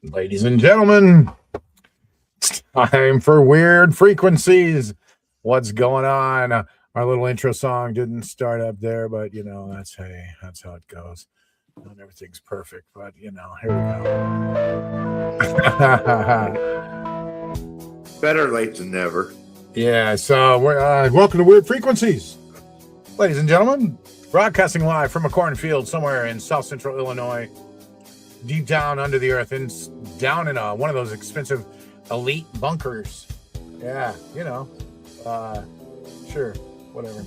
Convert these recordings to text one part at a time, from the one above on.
Ladies and gentlemen, it's time for Weird Frequencies. What's going on? Our little intro song didn't start up there, but that's how it goes. Not everything's perfect, but here we go. Better late than never. Yeah, so we're welcome to Weird Frequencies. Ladies and gentlemen, broadcasting live from a cornfield somewhere in South Central Illinois, deep down under the earth, and down in one of those expensive elite bunkers. Yeah, sure, whatever.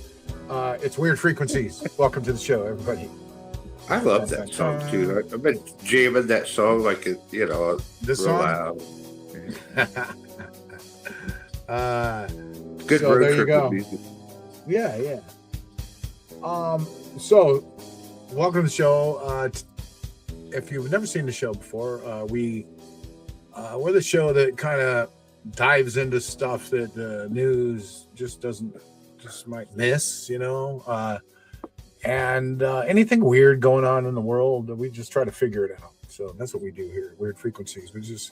It's Weird Frequencies. Welcome to the show, everybody. I love that song too. I've been jamming that song like this real song? Loud. Good so there you go. Music. Yeah. So welcome to the show. If you've never seen the show before, we're the show that kind of dives into stuff that the news just might miss, and anything weird going on in the world, we just try to figure it out. So that's what we do here at Weird Frequencies. We just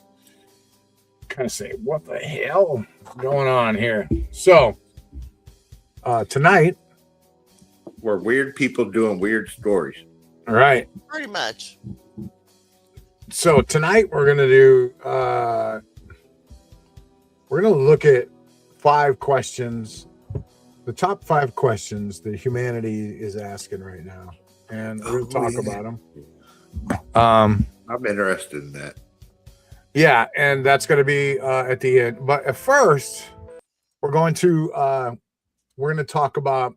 kind of say, what the hell is going on here? So tonight, we're weird people doing weird stories. All right. Pretty much. So tonight we're going to do, we're going to look at 5 questions, the top 5 questions that humanity is asking right now. And we're going to talk about them. I'm interested in that. Yeah. And that's going to be at the end. But at first, we're going to talk about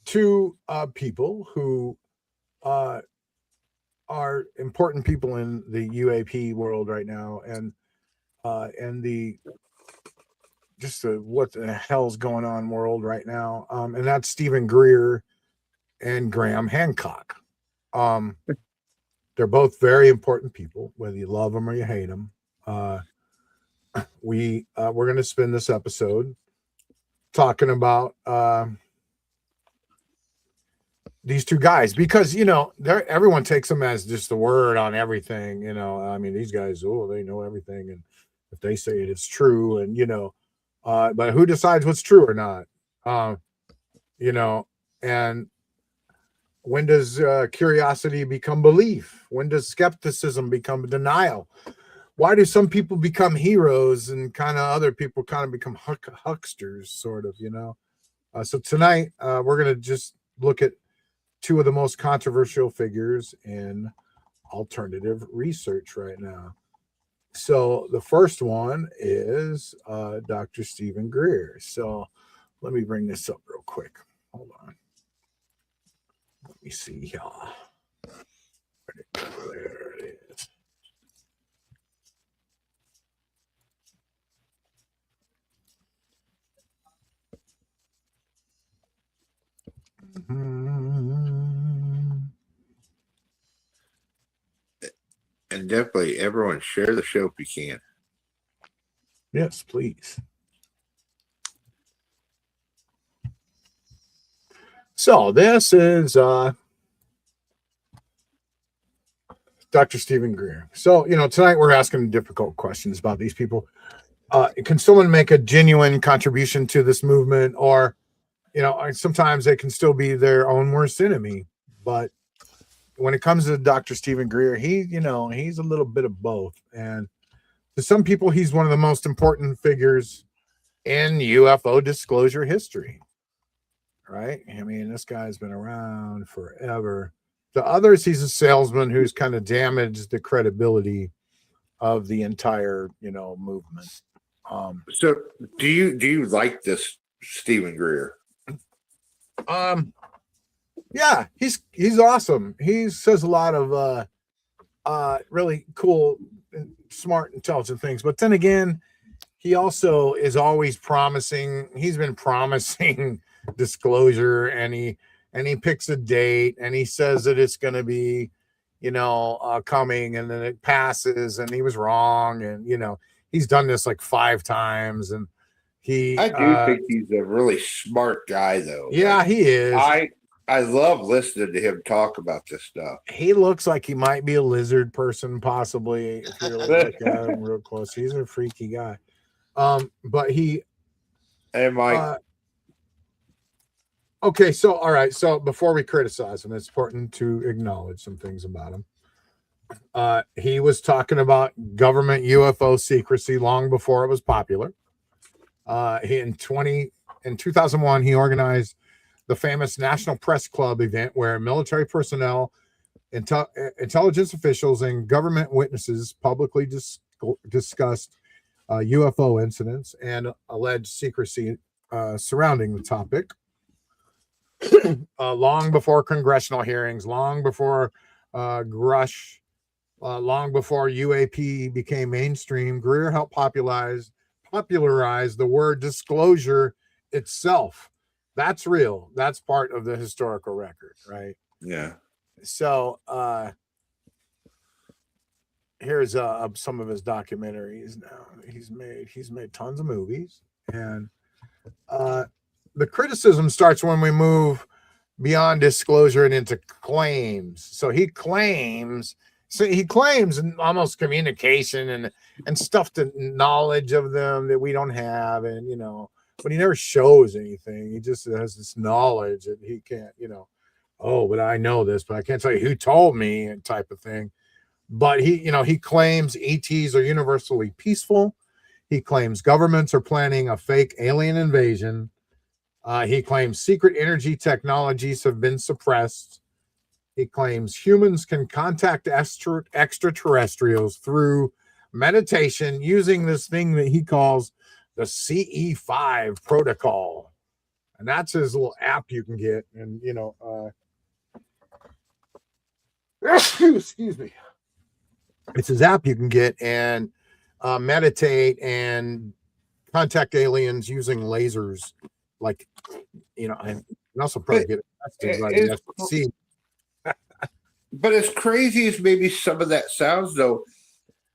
2 people who are important people in the UAP world right now, and the what the hell's going on world right now, and that's Steven Greer and Graham Hancock. They're both very important people, whether you love them or you hate them. We're going to spend this episode talking about these 2 guys, because everyone takes them as just the word on everything. I mean, these guys, they know everything, and if they say it, it's true. And but who decides what's true or not? And when does curiosity become belief? When does skepticism become denial? Why do some people become heroes and kind of other people kind of become hucksters, sort of? So tonight we're gonna just look at 2 of the most controversial figures in alternative research right now. So the first one is Dr. Steven Greer. So let me bring this up real quick. Hold on. Let me see here. There it is. And definitely everyone share the show if you can. Yes, please. So this is Dr. Steven Greer. So, tonight we're asking difficult questions about these people. Can someone make a genuine contribution to this movement, or sometimes they can still be their own worst enemy? But when it comes to Dr. Steven Greer, he's a little bit of both. And to some people, he's one of the most important figures in UFO disclosure history. Right? I mean, this guy's been around forever. To others, he's a salesman who's kind of damaged the credibility of the entire, movement. So do you like this Steven Greer? Yeah, he's awesome. He says a lot of really cool, smart, intelligent things. But then again, he also is always promising. He's been promising disclosure, and he picks a date, and he says that it's going to be, coming, and then it passes, and he was wrong, and he's done this like 5 times, and I do think he's a really smart guy, though. Yeah, he is. I love listening to him talk about this stuff. He looks like he might be a lizard person, possibly, if you really look at him real close. He's a freaky guy. But he Hey, Mike. okay, so all right, so before we criticize him, it's important to acknowledge some things about him. He was talking about government UFO secrecy long before it was popular. In 2001, he organized the famous National Press Club event where military personnel, intelligence officials, and government witnesses publicly discussed UFO incidents and alleged secrecy surrounding the topic. Long before congressional hearings, long before Grush, long before UAP became mainstream, Greer helped popularize the word disclosure itself. That's real. That's part of the historical record, right? Yeah. So here's some of his documentaries. Now he's made tons of movies, and the criticism starts when we move beyond disclosure and into claims. So he claims almost communication and stuff to knowledge of them that we don't have, and but he never shows anything. He just has this knowledge that he can't, oh, but I know this, but I can't tell you who told me, and type of thing. But he claims ETs are universally peaceful. He claims governments are planning a fake alien invasion. He claims secret energy technologies have been suppressed. He claims humans can contact extraterrestrials through meditation using this thing that he calls the CE5 protocol. And that's his little app you can get. And, excuse me. It's his app you can get and meditate and contact aliens using lasers. Like, and also probably get arrested by the FCC. But as crazy as maybe some of that sounds, though,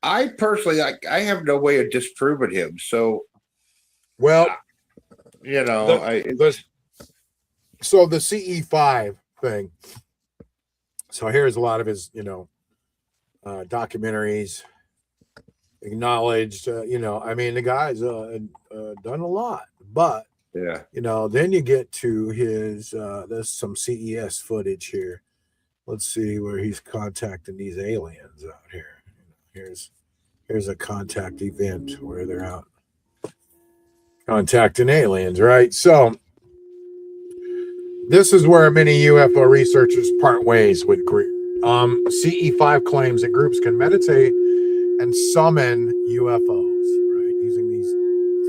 I personally, I have no way of disproving him. So, well, so the CE5 thing. So here's a lot of his, documentaries. Acknowledged, the guy's done a lot, but yeah, then you get to his. There's some CES footage here. Let's see where he's contacting these aliens out here. Here's a contact event where they're out contacting aliens, right? So this is where many UFO researchers part ways with Greer. CE5 claims that groups can meditate and summon UFOs, right? Using these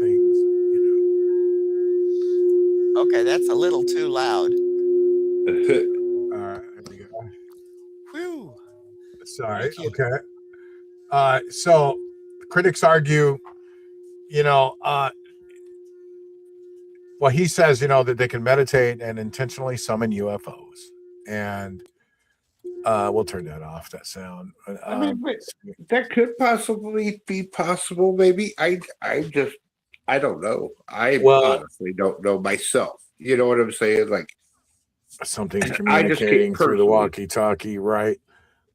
things, Okay, that's a little too loud. All right, there we go. Whew. Sorry. Okay. So critics argue, well, he says, that they can meditate and intentionally summon UFOs. And we'll turn that off, that sound. That could possibly be possible. Maybe I don't know. I honestly don't know myself. You know what I'm saying? Like something's communicating through the walkie-talkie, right?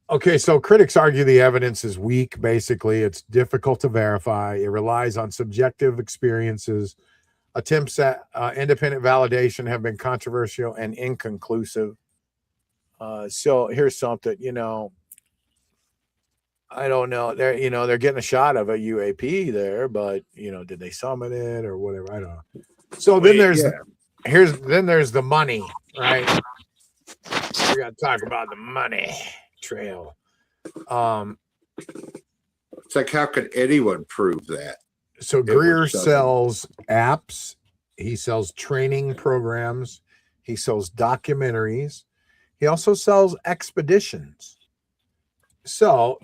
Okay, so critics argue the evidence is weak. Basically, it's difficult to verify. It relies on subjective experiences. Attempts at independent validation have been controversial and inconclusive. So here's something, I don't know. They're getting a shot of a UAP there, but did they summon it or whatever? I don't know. So then there's the money, right? We got to talk about the money trail. It's like, how could anyone prove that? So Greer sells apps. He sells training programs. He sells documentaries. He also sells expeditions. So,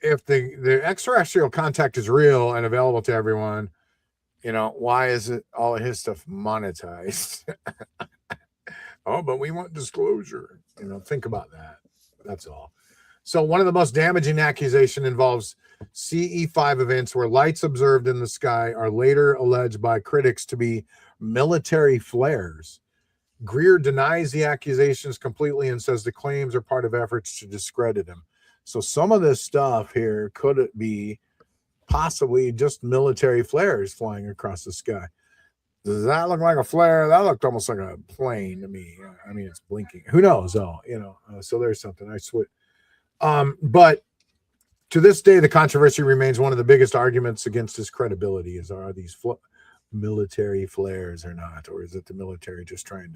if the extraterrestrial contact is real and available to everyone, why is it all of his stuff monetized? Oh, but we want disclosure. Think about that. That's all. So one of the most damaging accusations involves CE5 events where lights observed in the sky are later alleged by critics to be military flares. Greer denies the accusations completely and says the claims are part of efforts to discredit him. So some of this stuff here, could it be possibly just military flares flying across the sky? Does that look like a flare? That looked almost like a plane to me. I mean, it's blinking. Who knows? Oh, so there's something. I swear. But to this day, the controversy remains one of the biggest arguments against his credibility. Are these military flares or not? Or is it the military just trying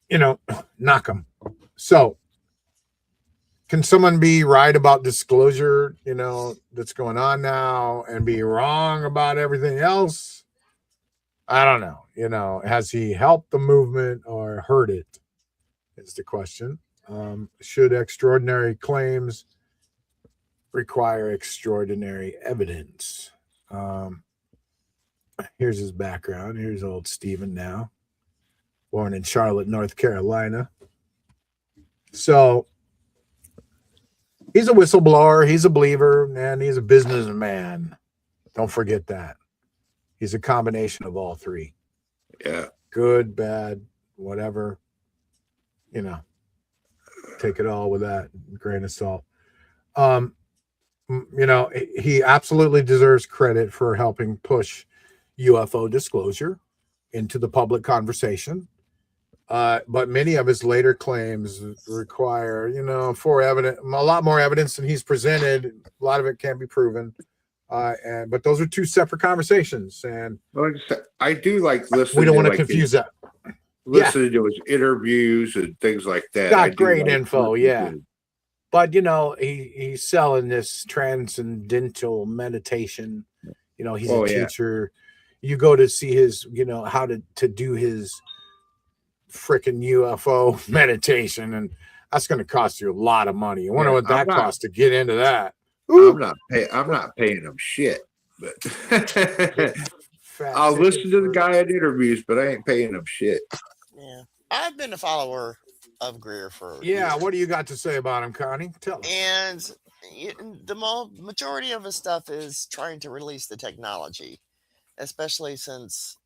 to, knock them? So can someone be right about disclosure, that's going on now and be wrong about everything else? I don't know. Has he helped the movement or hurt it is the question. Should extraordinary claims require extraordinary evidence? Here's his background. Here's old Steven now, born in Charlotte, North Carolina. So he's a whistleblower, he's a believer, and he's a businessman. Don't forget that. He's a combination of all three. Yeah. Good, bad, whatever. Take it all with that grain of salt. He absolutely deserves credit for helping push UFO disclosure into the public conversation. But many of his later claims require, a lot more evidence than he's presented. A lot of it can't be proven. But those are two separate conversations. And I do like listening. We don't want to confuse that. Listening to his interviews and things like that. Got great info, yeah. But he's selling this transcendental meditation. He's a teacher. You go to see his, how to do his freaking UFO meditation, and that's going to cost you a lot of money. You wonder what that costs to get into that. I'm not paying him shit, but I'll listen to the guy in interviews, but I ain't paying him shit. Yeah, I've been a follower of Greer for years. What do you got to say about him, Connie? Tell us. And the majority of his stuff is trying to release the technology, especially since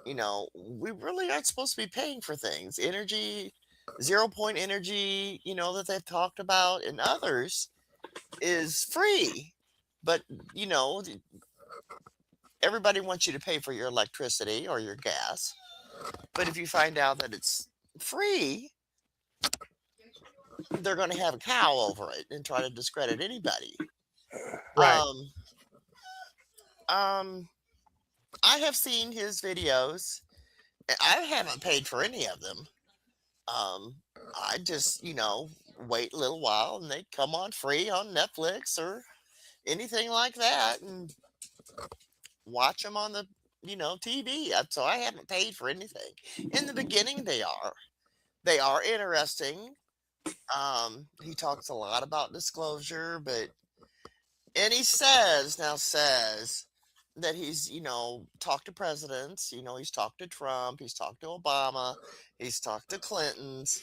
we really aren't supposed to be paying for things. Energy, 0 point energy, that they've talked about, and others is free, but everybody wants you to pay for your electricity or your gas. But if you find out that it's free, they're going to have a cow over it and try to discredit anybody. Right. I have seen his videos. I haven't paid for any of them. I just, wait a little while and they come on free on Netflix or anything like that and watch them on the, TV. So I haven't paid for anything. In the beginning, they are interesting. He talks a lot about disclosure, and he says that he's, talked to presidents, he's talked to Trump, he's talked to Obama, he's talked to Clinton's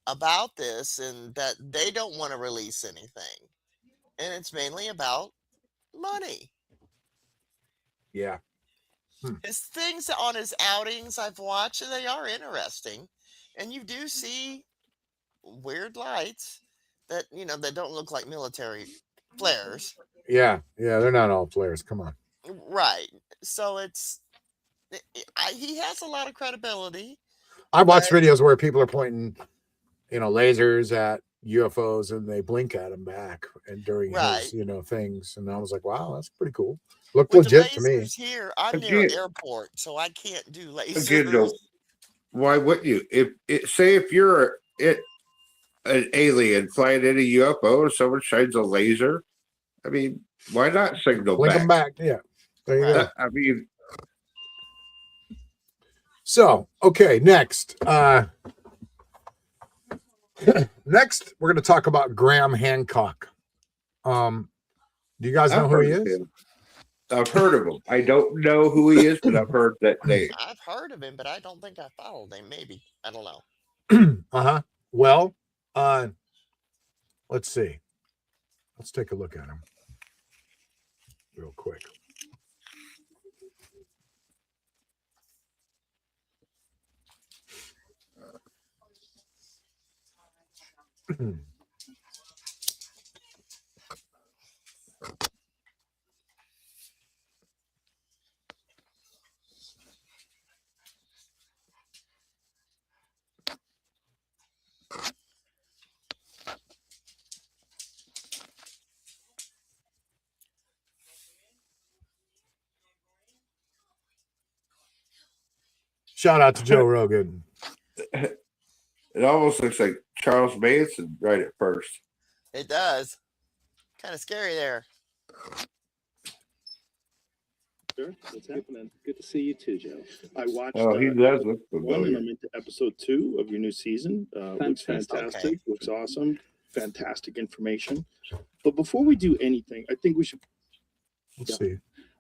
about this, and that they don't want to release anything. And it's mainly about money. Yeah. His things on his outings I've watched, they are interesting. And you do see weird lights that, that don't look like military flares. Yeah, they're not all flares. Come on. Right. So he has a lot of credibility. I've watched videos where people are pointing, lasers at UFOs and they blink at them back and during his, things. And I was like, wow, that's pretty cool. Look legit to me. Here, I'm near an airport, so I can't do lasers. Again, why wouldn't you? If you're an alien flying in a UFO and someone shines a laser, I mean, why not signal blink back? Them back, yeah. There you go. I mean, so okay, next. Next, we're going to talk about Graham Hancock. Do you guys know who he is? I've heard of him. I don't know who he is, but I've heard that name. I've heard of him, but I don't think I followed him. Maybe. I don't know. Well, let's see. Let's take a look at him real quick. Shout out to Joe Rogan. It almost looks like Charles Manson right at first. It does. Kind of scary there. Sure, what's happening? Good to see you too, Joe. I watched. Oh, he does look one, and familiar. I'm into episode 2 of your new season. Looks fantastic. Okay. Looks awesome. Fantastic information. But before we do anything, I think we should. Let's see.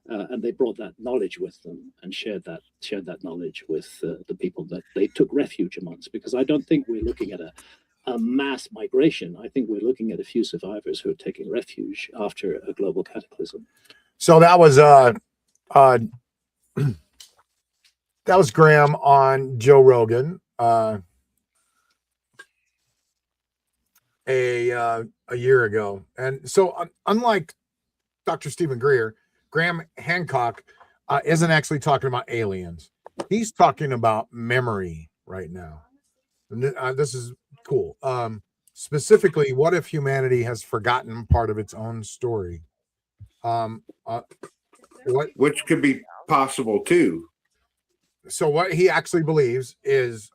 And they brought that knowledge with them and shared that knowledge with the people that they took refuge amongst. Because I don't think we're looking at a mass migration. I think we're looking at a few survivors who are taking refuge after a global cataclysm. So that was Graham on Joe Rogan a year ago. And so unlike Dr. Steven Greer, Graham Hancock isn't actually talking about aliens. He's talking about memory right now. And this is cool. Specifically, what if humanity has forgotten part of its own story? Which could be possible too. So what he actually believes is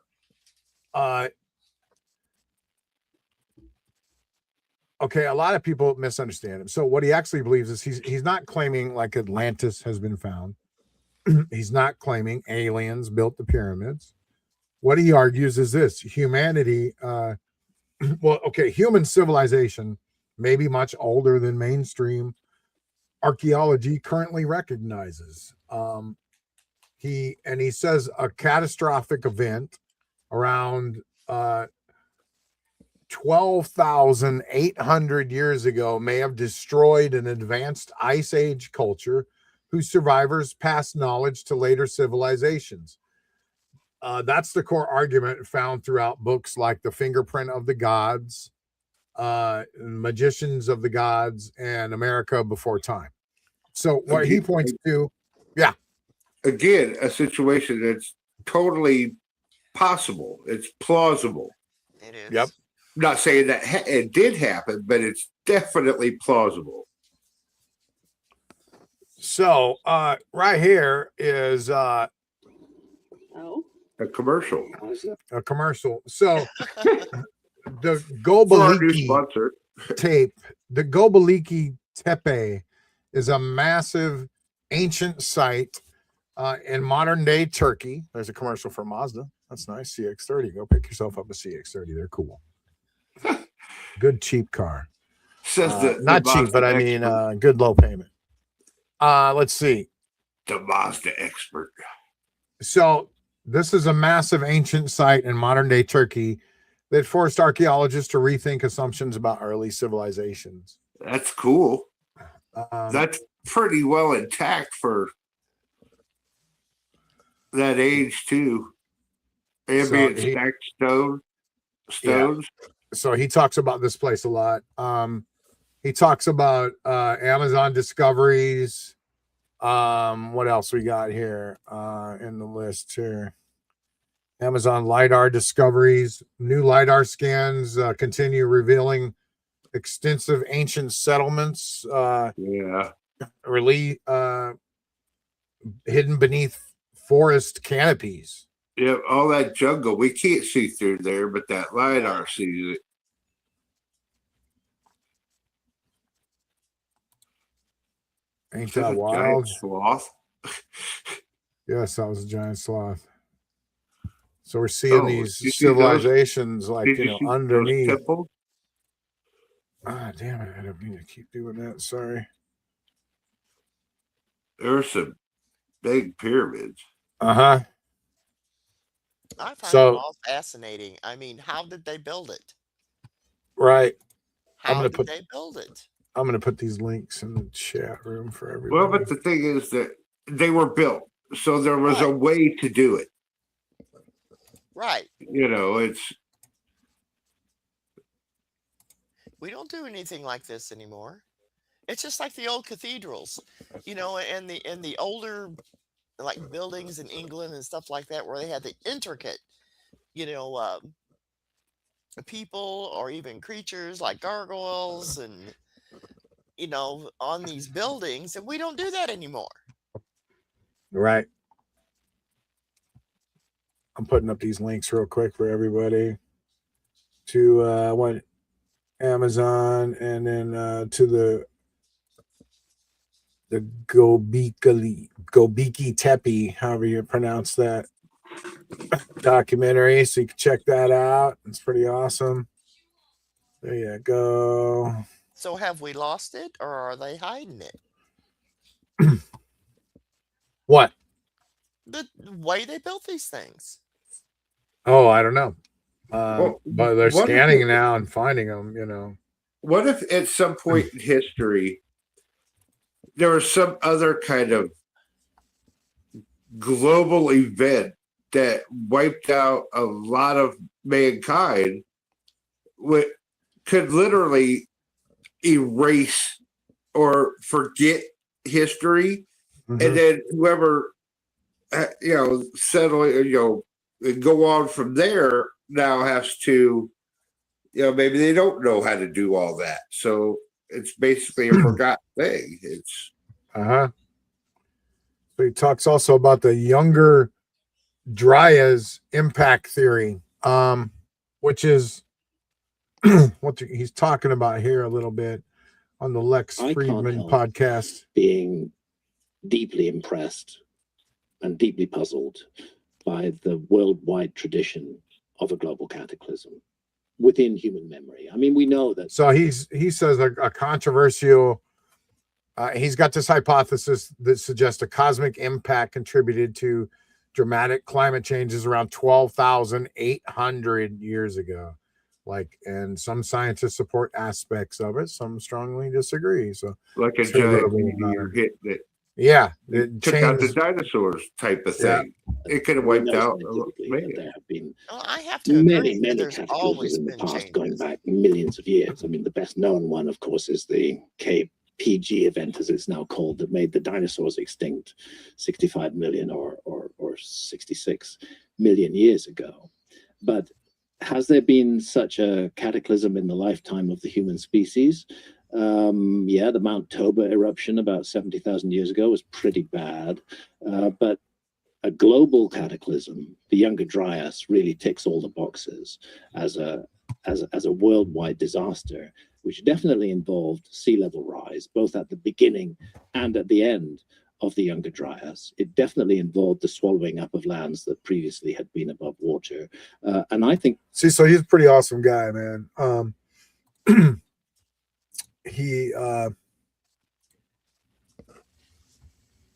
okay, a lot of people misunderstand him. So what he actually believes is he's not claiming like Atlantis has been found. He's not claiming aliens built the pyramids. What he argues is this: humanity, human civilization may be much older than mainstream archaeology currently recognizes. He says a catastrophic event around 12,800 years ago may have destroyed an advanced ice age culture whose survivors passed knowledge to later civilizations. That's the core argument found throughout books like The Fingerprint of the Gods, Magicians of the Gods, and America Before Time. So what he points to, Again, a situation that's totally possible. It's plausible. It is. Yep. Not saying that it did happen, but it's definitely plausible. So right here is Oh, A commercial. a commercial. So the For our new Göbekli sponsor. the Göbekli Tepe is a massive ancient site in modern day Turkey. There's a commercial for Mazda. That's nice. CX-30. Go pick yourself up a CX-30. They're cool. Good cheap car. Says Not cheap, Mazda but I mean expert. good low payment. Let's see. The Mazda expert. So this is a massive ancient site in modern day Turkey that forced archaeologists to rethink assumptions about early civilizations. That's cool. Um, That's pretty well intact for that age too. And So being he- stacked stones. so he talks about this place a lot. He talks about Amazon discoveries. What else we got here in the list here? Amazon LiDAR discoveries. New LiDAR scans continue revealing extensive ancient settlements Yeah. really hidden beneath forest canopies. Yeah, all that jungle. We can't see through there, but that LiDAR sees it. Ain't Is that that a wild? giant sloth? Yes, that was a giant sloth. So we're seeing Oh, these you see those? civilizations like, Did you you know, see those underneath. temples? Ah, damn it. I don't mean to keep doing that. Sorry. There's some big pyramids. Uh-huh. I find So- it all fascinating. I mean, how did they build it? Right. How gonna did put- they build it? I'm going to put these links in the chat room for everybody. Well, but the thing is that they were built, so there was a way to do it. Right. You know, it's We don't do anything like this anymore. It's just like the old cathedrals, and the older like buildings in England and stuff like that, where they had the intricate, you know, people or even creatures like gargoyles and on these buildings, and we don't do that anymore. Right. I'm putting up these links real quick for everybody to what Amazon, and then to the Göbekli Tepe, however you pronounce that, documentary. So you can check that out. It's pretty awesome. There you go. So have we lost it, or are they hiding it? What? The way they built these things. Oh, I don't know. Well, But they're what if scanning it- now and finding them. What if at some point in history there was some other kind of global event that wiped out a lot of mankind, could literally erase or forget history, Mhm. and then whoever settle, go on from there now has to, maybe they don't know how to do all that, so it's basically a forgotten thing. It's Uh-huh. So he talks also about the Younger Dryas impact theory, which is what he's talking about here a little bit on the Lex I can't Friedman help podcast. being deeply impressed and deeply puzzled by the worldwide tradition of a global cataclysm within human memory. I mean, we know that. So he says a controversial. He's got this hypothesis that suggests a cosmic impact contributed to dramatic climate changes around 12,800 years ago. And some scientists support aspects of it, some strongly disagree. So like a say a little giant bit about meteor it. hit that Yeah, it took out the changed. dinosaurs type of Yeah. thing. It could have we wiped know out scientifically man. that there have been Well, I have to agree that many there's cataclysms always in the been past, going changes. back millions of years. I mean, the best known one, of course, is the KPG event, as it's now called, that made the dinosaurs extinct 65 million or 66 million years ago. But has there been such a cataclysm in the lifetime of the human species? Yeah, the Mount Toba eruption about 70,000 years ago was pretty bad, but a global cataclysm, the Younger Dryas, really ticks all the boxes as a worldwide disaster, which definitely involved sea level rise, both at the beginning and at the end of the Younger Dryas. It definitely involved the swallowing up of lands that previously had been above water, and I think. See, so he's a pretty awesome guy, man. He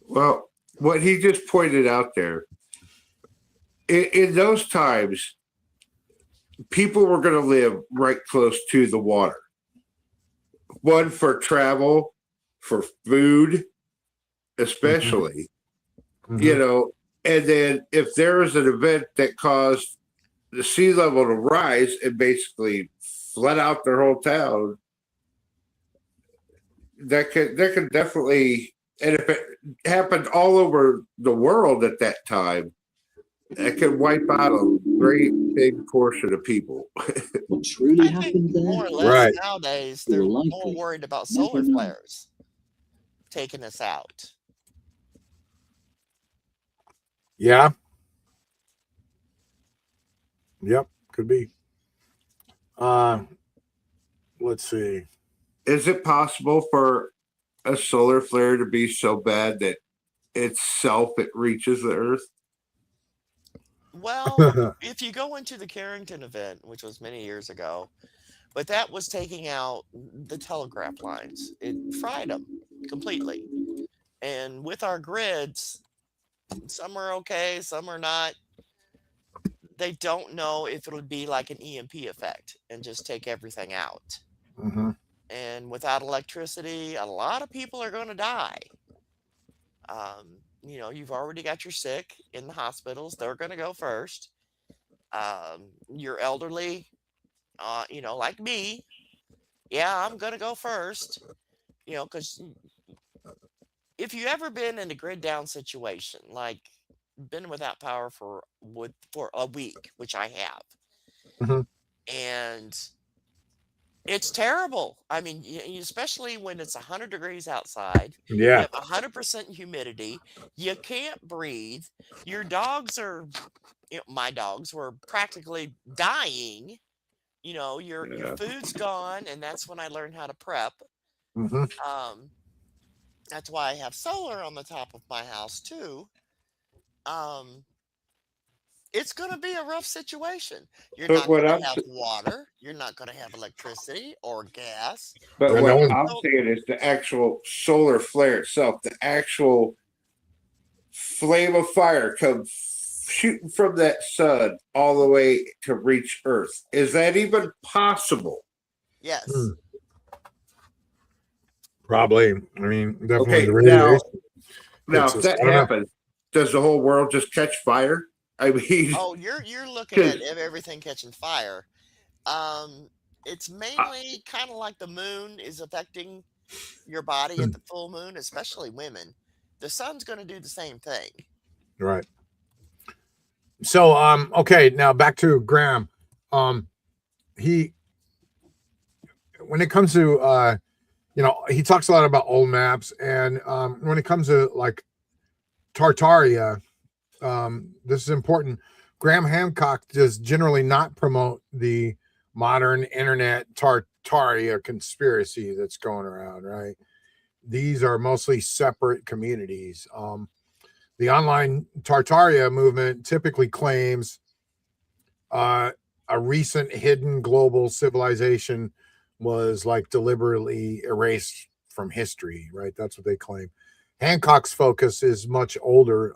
Well, what he just pointed out there, in those times, people were going to live right close to the water. One, for travel, for food, especially, mhm. And then if there was an event that caused the sea level to rise and basically flood out their whole town, that could definitely, and if it happened all over the world at that time, that could wipe out a great big portion of people. What truly I think happened there? more or less Right. nowadays We they're will more likely worried about never solar know. flares taking us out. Yeah. Yep, could be. Let's see. Is it possible for a solar flare to be so bad that it reaches the Earth? Well, if you go into the Carrington event, which was many years ago, but that was taking out the telegraph lines. It fried them completely. And with our grids, some are okay, some are not. They don't know if it'll be like an EMP effect and just take everything out. Mhm. And without electricity, a lot of people are going to die. You've already got your sick in the hospitals. They're going to go first. Your elderly, like me, yeah, I'm gonna go first. You know, because if you ever been in a grid down situation, like been without power for a week, which I have, Mhm. and it's terrible. I mean, especially when it's 100 degrees outside, you Yeah. have 100% humidity, you can't breathe. Your dogs are, my dogs were practically dying. Your Yeah. food's gone, and that's when I learned how to prep. Hmm. Um, that's why I have solar on the top of my house too. Um, it's going to be a rough situation. You're But not what going I'm to have water. You're not going to have electricity or gas. but And no what one, I'm So, saying is the actual solar flare itself, the actual flame of fire comes shooting from that sun all the way to reach Earth. Is that even possible? yes. hmm, probably. I mean, definitely Okay, the now radiation now hits if us. that I don't know. happens, does the whole world just catch fire? I mean, Oh, you're looking at because everything catching fire. Um, it's mainly kind of like the moon is affecting your body at the full moon, especially women. The sun's going to do the same thing. Right. So, okay, now back to Graham. He, when it comes to, he talks a lot about old maps, and when it comes to like Tartaria, this is important. Graham Hancock does generally not promote the modern internet Tartaria conspiracy that's going around, right? These are mostly separate communities. The online Tartaria movement typically claims a recent hidden global civilization was like deliberately erased from history, right? That's what they claim. Hancock's focus is much older.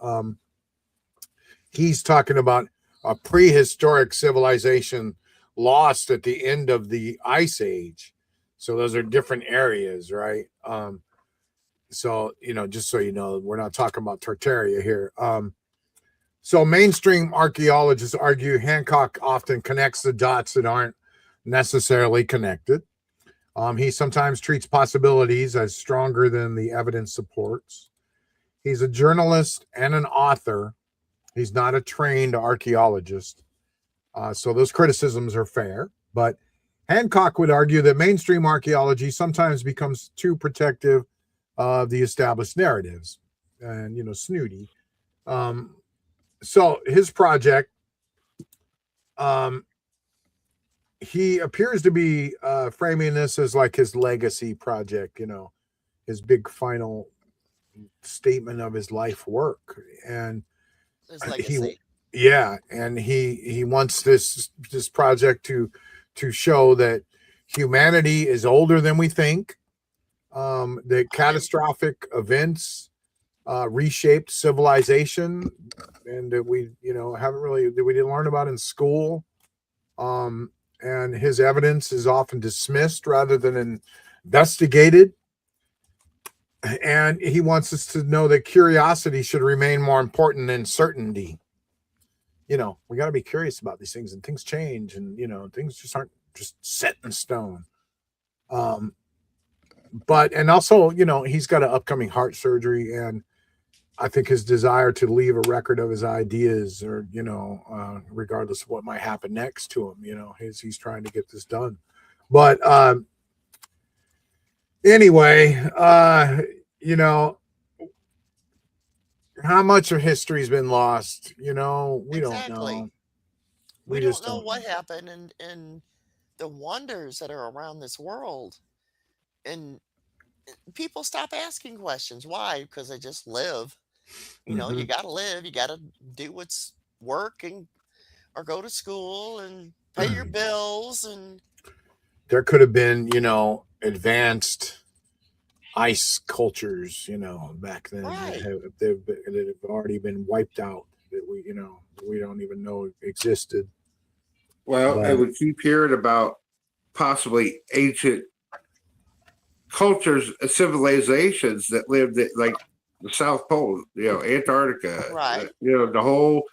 He's talking about a prehistoric civilization lost at the end of the ice age. So those are different areas, right? So, just so you know, we're not talking about Tartaria here. So mainstream archaeologists argue Hancock often connects the dots that aren't necessarily connected. He sometimes treats possibilities as stronger than the evidence supports. He's a journalist and an author. He's not a trained archaeologist. So those criticisms are fair. But Hancock would argue that mainstream archaeology sometimes becomes too protective of the established narratives and, snooty. So his project, he appears to be framing this as like his legacy project, his big final statement of his life work. And His he legacy. yeah, and he wants this project to show that humanity is older than we think, that I'm catastrophic events reshaped civilization, and that we haven't really, that we didn't learn about in school. And his evidence is often dismissed rather than investigated. And he wants us to know that curiosity should remain more important than certainty. We got to be curious about these things, and things change, and things just aren't just set in stone. And also, he's got an upcoming heart surgery, and I think his desire to leave a record of his ideas, or regardless of what might happen next to him, he's trying to get this done. But anyway, how much of history's been lost? We don't exactly. know. We We don't just know don't what know. happened and the wonders that are around this world. And people stop asking questions. Why? Because they just live. You Mhm. got to live. You got to do what's work and or go to school and pay your bills and There could have been, advanced ice cultures, back then right. that have already been wiped out, that we don't even know existed. well, But and we keep hearing about possibly ancient cultures, civilizations that lived at like the South Pole, Antarctica, Right. the whole.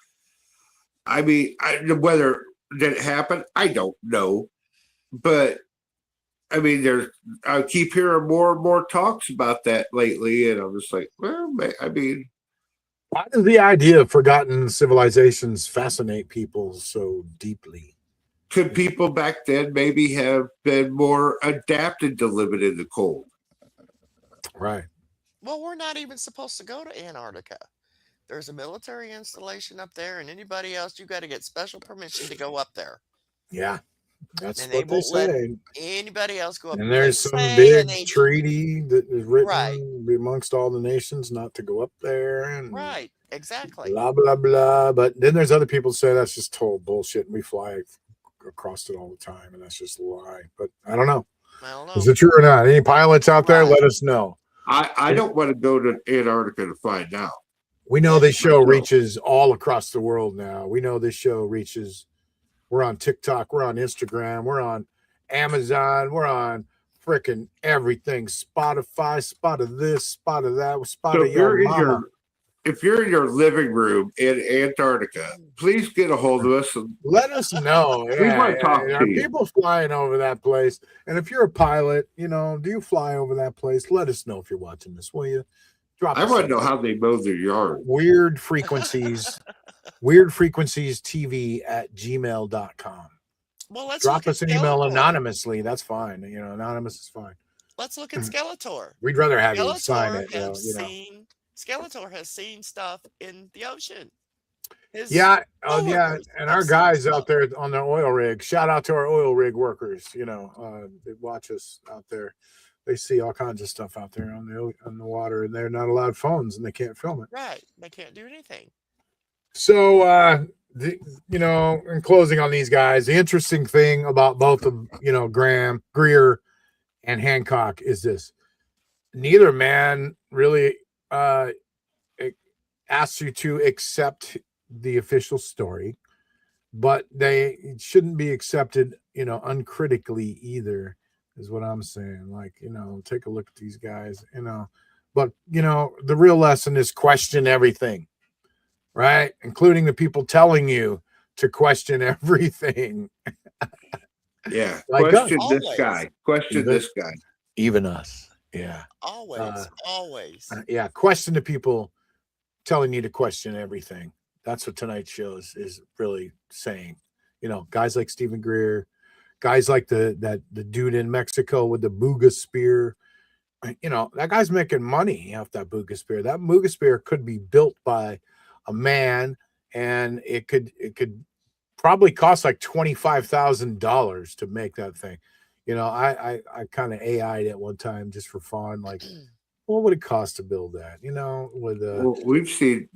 I mean, whether did it happen, I don't know, but I mean, I keep hearing more and more talks about that lately, and I'm just like, well, I mean, why does the idea of forgotten civilizations fascinate people so deeply? could people back then maybe have been more adapted to living in the cold? Right. Well, we're not even supposed to go to Antarctica. There's a military installation up there, and anybody else, you got to get special permission to go up there. Yeah. That's And they what they won't let say. anybody else go up. And They there's some say, big and they treaty that is right, written amongst all the nations not to go up there and right, exactly. blah blah blah. But then there's other people say that's just total bullshit, and we fly across it all the time, and that's just a lie. But I don't know. I don't Is know. it true or not? Any pilots out there? Right. Let us know. I don't want to go to Antarctica to find out. We know this show No. reaches all across the world now. We know this show reaches. We're on TikTok. We're on Instagram. We're on Amazon. We're on freaking everything. Spotify. Spot of this. Spot of that. Spot So of your mama. if you're in your living room in Antarctica, please get a hold of us. And Let us know. We want to talk Are to you. people flying over that place? And if you're a pilot, do you fly over that place? Let us know if you're watching this, will you? Drop I us want a- to know how they mow their yard. Weird frequencies. Weird frequencies TV at gmail.com. Well, let's Drop look at us an email Skeletor. anonymously. That's fine. Anonymous is fine. Let's look at Skeletor. We'd rather have you sign Skeletor it. though, Skeletor has seen stuff in the ocean. Yeah, coworkers and have our seen guys stuff. out there on the oil rig. Shout out to our oil rig workers. They watch us out there. They see all kinds of stuff out there on the water, and they're not allowed phones, and they can't film it. Right, they can't do anything. So, in closing on these guys, the interesting thing about both of Graham, Greer, and Hancock is this: neither man really asks you to accept the official story, but they shouldn't be accepted, uncritically either, is what I'm saying. Like, take a look at these guys, but the real lesson is question everything, right? Including the people telling you to question everything. Yeah. Like Question us. this Always. guy. Question this guy. Even us. Yeah. Always. Yeah. Question the people telling you to question everything. That's what tonight's show is really saying. Guys like Steven Greer, guys like the dude in Mexico with the Buga spear. That guy's making money off that Buga spear. That Buga spear could be built by a man, and it could probably cost like $25,000 to make that thing. I kind of AI'd it one time just for fun, like what would it cost to build that? Well, we've seen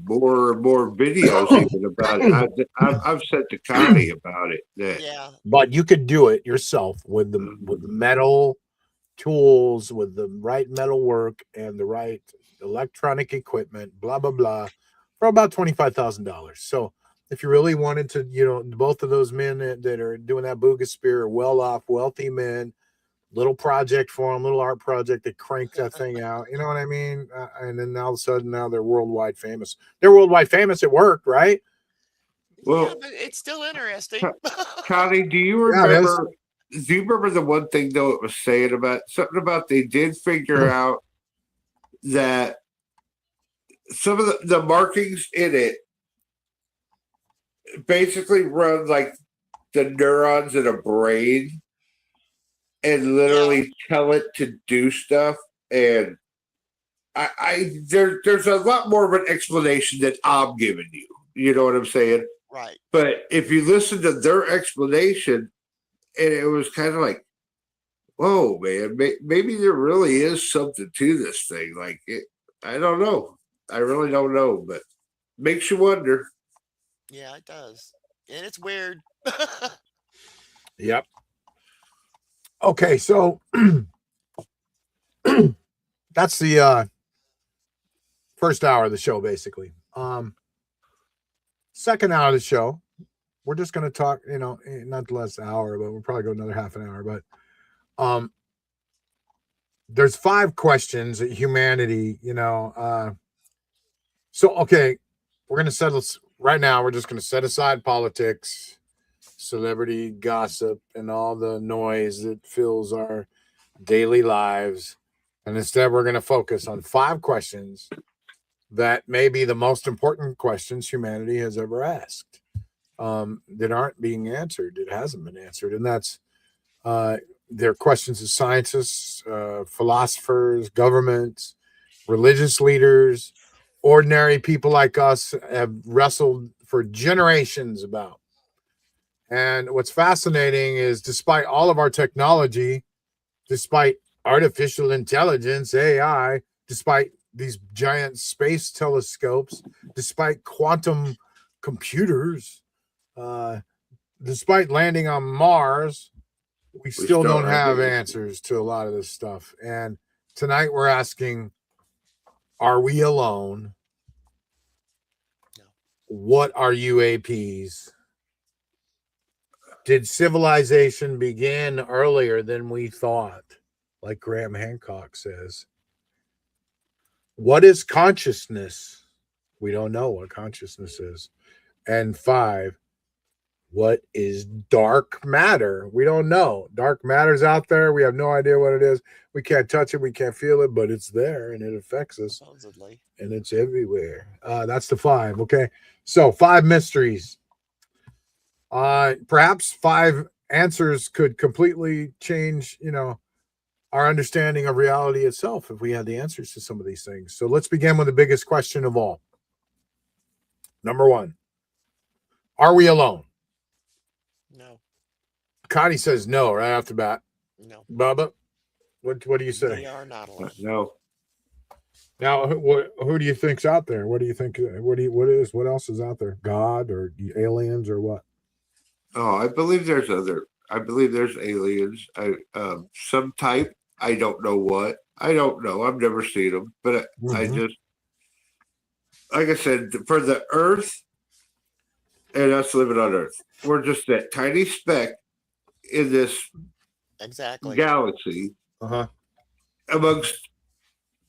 more and more videos even about it. I've said to Connie about it. Yeah. But you could do it yourself with the metal tools, with the right metal work and the right electronic equipment, blah blah blah, for about $25,000. So if you really wanted to, both of those men that are doing that Buga spear are well-off, wealthy men. Little project for them, little art project. They crank that thing out. You know what I mean? And then all of a sudden, now they're worldwide famous. They're worldwide famous. It worked, right? Well, Yeah, but it's still interesting. Connie, do you remember? Do you remember the one thing though it was saying about something about they did figure out that some of the markings in it basically run like the neurons in a brain and literally tell it to do stuff. And there's a lot more of an explanation that I'm giving you. You know what I'm saying? Right. But if you listen to their explanation, and it was kind of like, whoa, man, maybe there really is something to this thing. Like, I don't know. I really don't know, but makes you wonder. Yeah, it does. And it's weird. Yep. Okay, so that's the first hour of the show, basically. Second hour of the show, we're just going to talk, not the last hour, but we'll probably go another half an hour. But there's 5 questions that humanity, so, okay, we're going to settle right now. We're just going to set aside politics, celebrity gossip and all the noise that fills our daily lives. And instead, we're going to focus on 5 questions that may be the most important questions humanity has ever asked, that aren't being answered. It hasn't been answered. And that's they're questions of scientists, philosophers, governments, religious leaders, ordinary people like us have wrestled for generations about. And what's fascinating is despite all of our technology, despite artificial intelligence, AI, despite these giant space telescopes, despite quantum computers, despite landing on Mars, we still don't have answers to a lot of this stuff. And tonight we're asking, are we alone? No. What are UAPs? Did civilization begin earlier than we thought? Like Graham Hancock says. What is consciousness? We don't know what consciousness is. And 5, what is dark matter? We don't know. Dark matter's out there. We have no idea what it is. We can't touch it. We can't feel it, but it's there and it affects us. Supposedly. And it's everywhere. That's the 5. Okay. So 5 mysteries. Perhaps 5 answers could completely change, our understanding of reality itself if we had the answers to some of these things. So let's begin with the biggest question of all. Number 1, are we alone? No. Cotty says no right off the bat. No. Bubba, what do you say? We are not alone. No. Now, who do you think's out there? What do you think? What else is out there? God or aliens or what? Oh, I believe there's aliens. Some type. I don't know what. I don't know. I've never seen them, but I just, like I said, for the Earth and us living on Earth, we're just that tiny speck in this galaxy. Amongst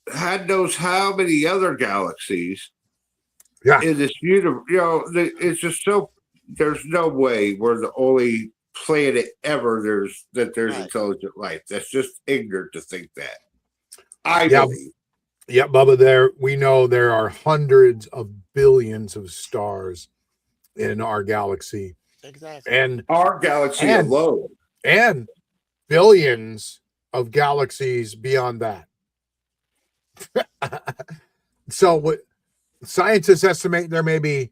God knows how many other galaxies. In this universe, it's just so. There's no way we're the only planet ever there's intelligent life. That's just ignorant to think that. I believe. Yeah, Bubba, we know there are hundreds of billions of stars in our galaxy. Exactly. And our galaxy alone. And billions of galaxies beyond that. So what scientists estimate there may be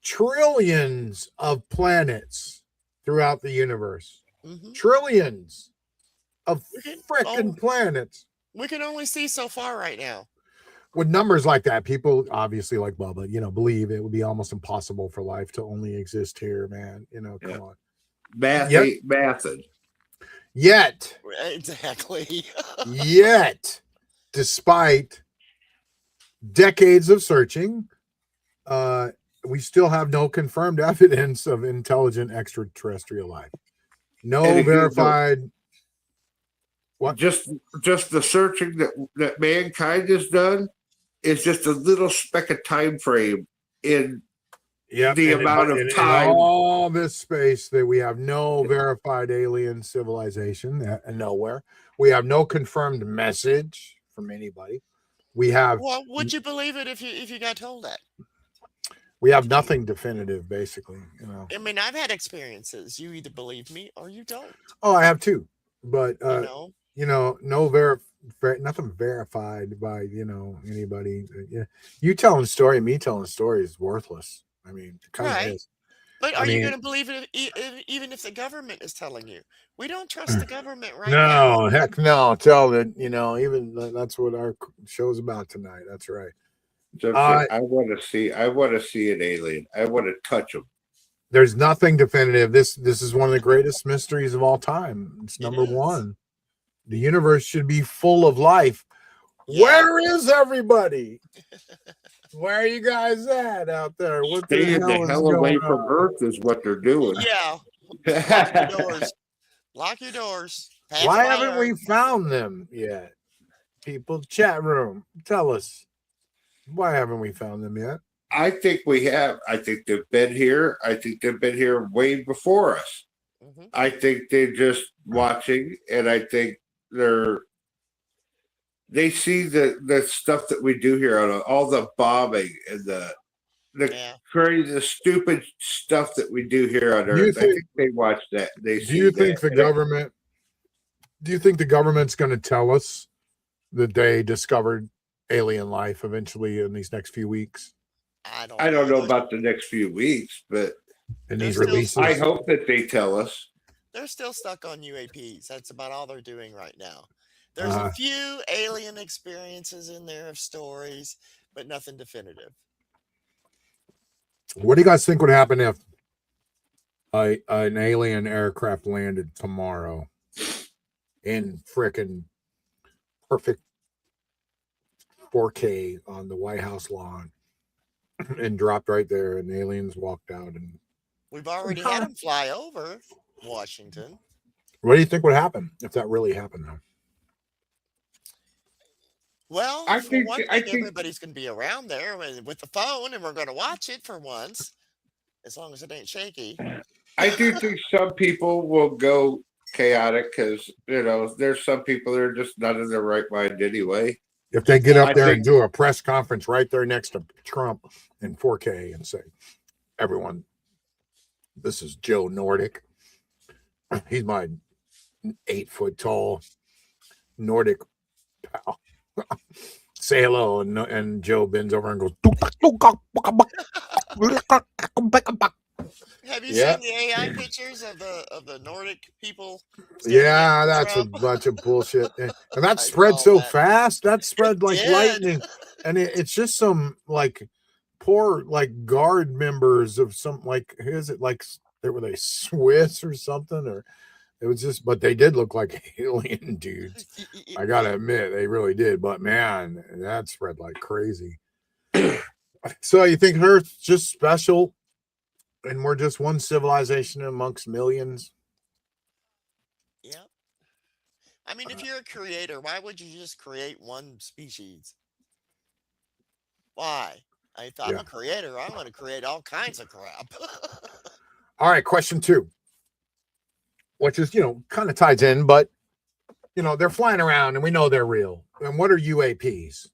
trillions of planets throughout the universe. Trillions of freaking planets. We can only see so far right now. With numbers like that, people obviously like Bubba, believe it would be almost impossible for life to only exist here, man. Come on. Math ain't mathin'. Yet. Exactly. Yet, despite decades of searching, we still have no confirmed evidence of intelligent extraterrestrial life. No verified. What? Just the searching that mankind has done is just a little speck of time frame in the amount of time. In all this space that we have no verified alien civilization nowhere. We have no confirmed message from anybody. We have. Well, would you believe it if you got told that? We have nothing definitive, basically. I mean, I've had experiences. You either believe me or you don't. Oh, I have too, but nothing verified by anybody. You telling a story, me telling a story is worthless. I mean, it kind of is. But are you going to believe it even if the government is telling you? We don't trust the government right now. No, heck no. Tell that even that's what our show's about tonight. That's right. I want to see an alien. I want to touch them. There's nothing definitive. This is one of the greatest mysteries of all time. It's number 1. The universe should be full of life. Yeah. Where is everybody? Where are you guys at out there? What Staying the hell away from Earth is what they're doing. Yeah. Lock your doors. Lock your doors. Why haven't we found them yet? People, chat room, tell us. Why haven't we found them yet? I think we have. I think they've been here. I think they've been here way before us. Hmm. I think they're just watching, and I think they see the stuff that we do here on all the bombing and the Yeah. crazy, the stupid stuff that we do here on Do you Earth. I think- think they watch that. They Do see you think that. the government? Do you think the government's going to tell us that they discovered alien life eventually in these next few weeks? I don't I don't know There's- about the next few weeks, but In They're these still- releases? I hope that they tell us. They're still stuck on UAPs. That's about all they're doing right now. There's Uh-huh. a few alien experiences in there of stories, but nothing definitive. What do you guys think would happen if an alien aircraft landed tomorrow in frickin' perfect 4K on the White House lawn and dropped right there, and aliens walked out? And We've already had them fly over Washington. what do you think would happen if that really happened, though? Well, I for think- one I thing, think- everybody's going to be around there with the phone, and we're going to watch it for once, as long as it ain't shaky. I do think some people will go chaotic because there's some people that are just not in their right mind anyway. If they get up I there think- and do a press conference right there next to Trump in 4K and say, everyone, this is Joe Nordic. He's my 8 foot tall Nordic pal. Say hello, and Joe bends over and goes. Have you Yeah. seen the AI pictures of the Nordic people? Yeah, standing next to that's a Trump? bunch of bullshit. And that I spread saw so that. fast. That spread like did. lightning. And it's just some like poor like guard members of some like who is it like were they Swiss or something, or it was just, but they did look like alien dudes. I gotta admit, they really did. But man, that spread like crazy. So you think Earth's just special, and we're just one civilization amongst millions? Yeah. I mean, if you're a creator, why would you just create one species? Why? If I'm Yeah. a creator, I'm going to create all kinds of crap. All right, question 2, which is, kind of ties in, but, they're flying around and we know they're real. And what are UAPs?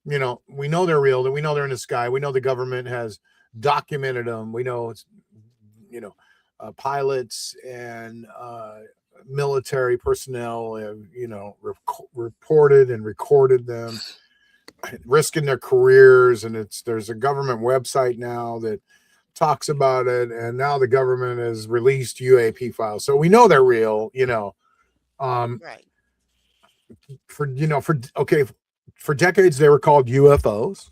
We know they're real, and we know they're in the sky. We know the government has documented them. We know it's, pilots and military personnel have, reported and recorded them, risking their careers. And there's a government website now that talks about it, and now the government has released UAP files, so we know they're real. Right. For decades they were called UFOs,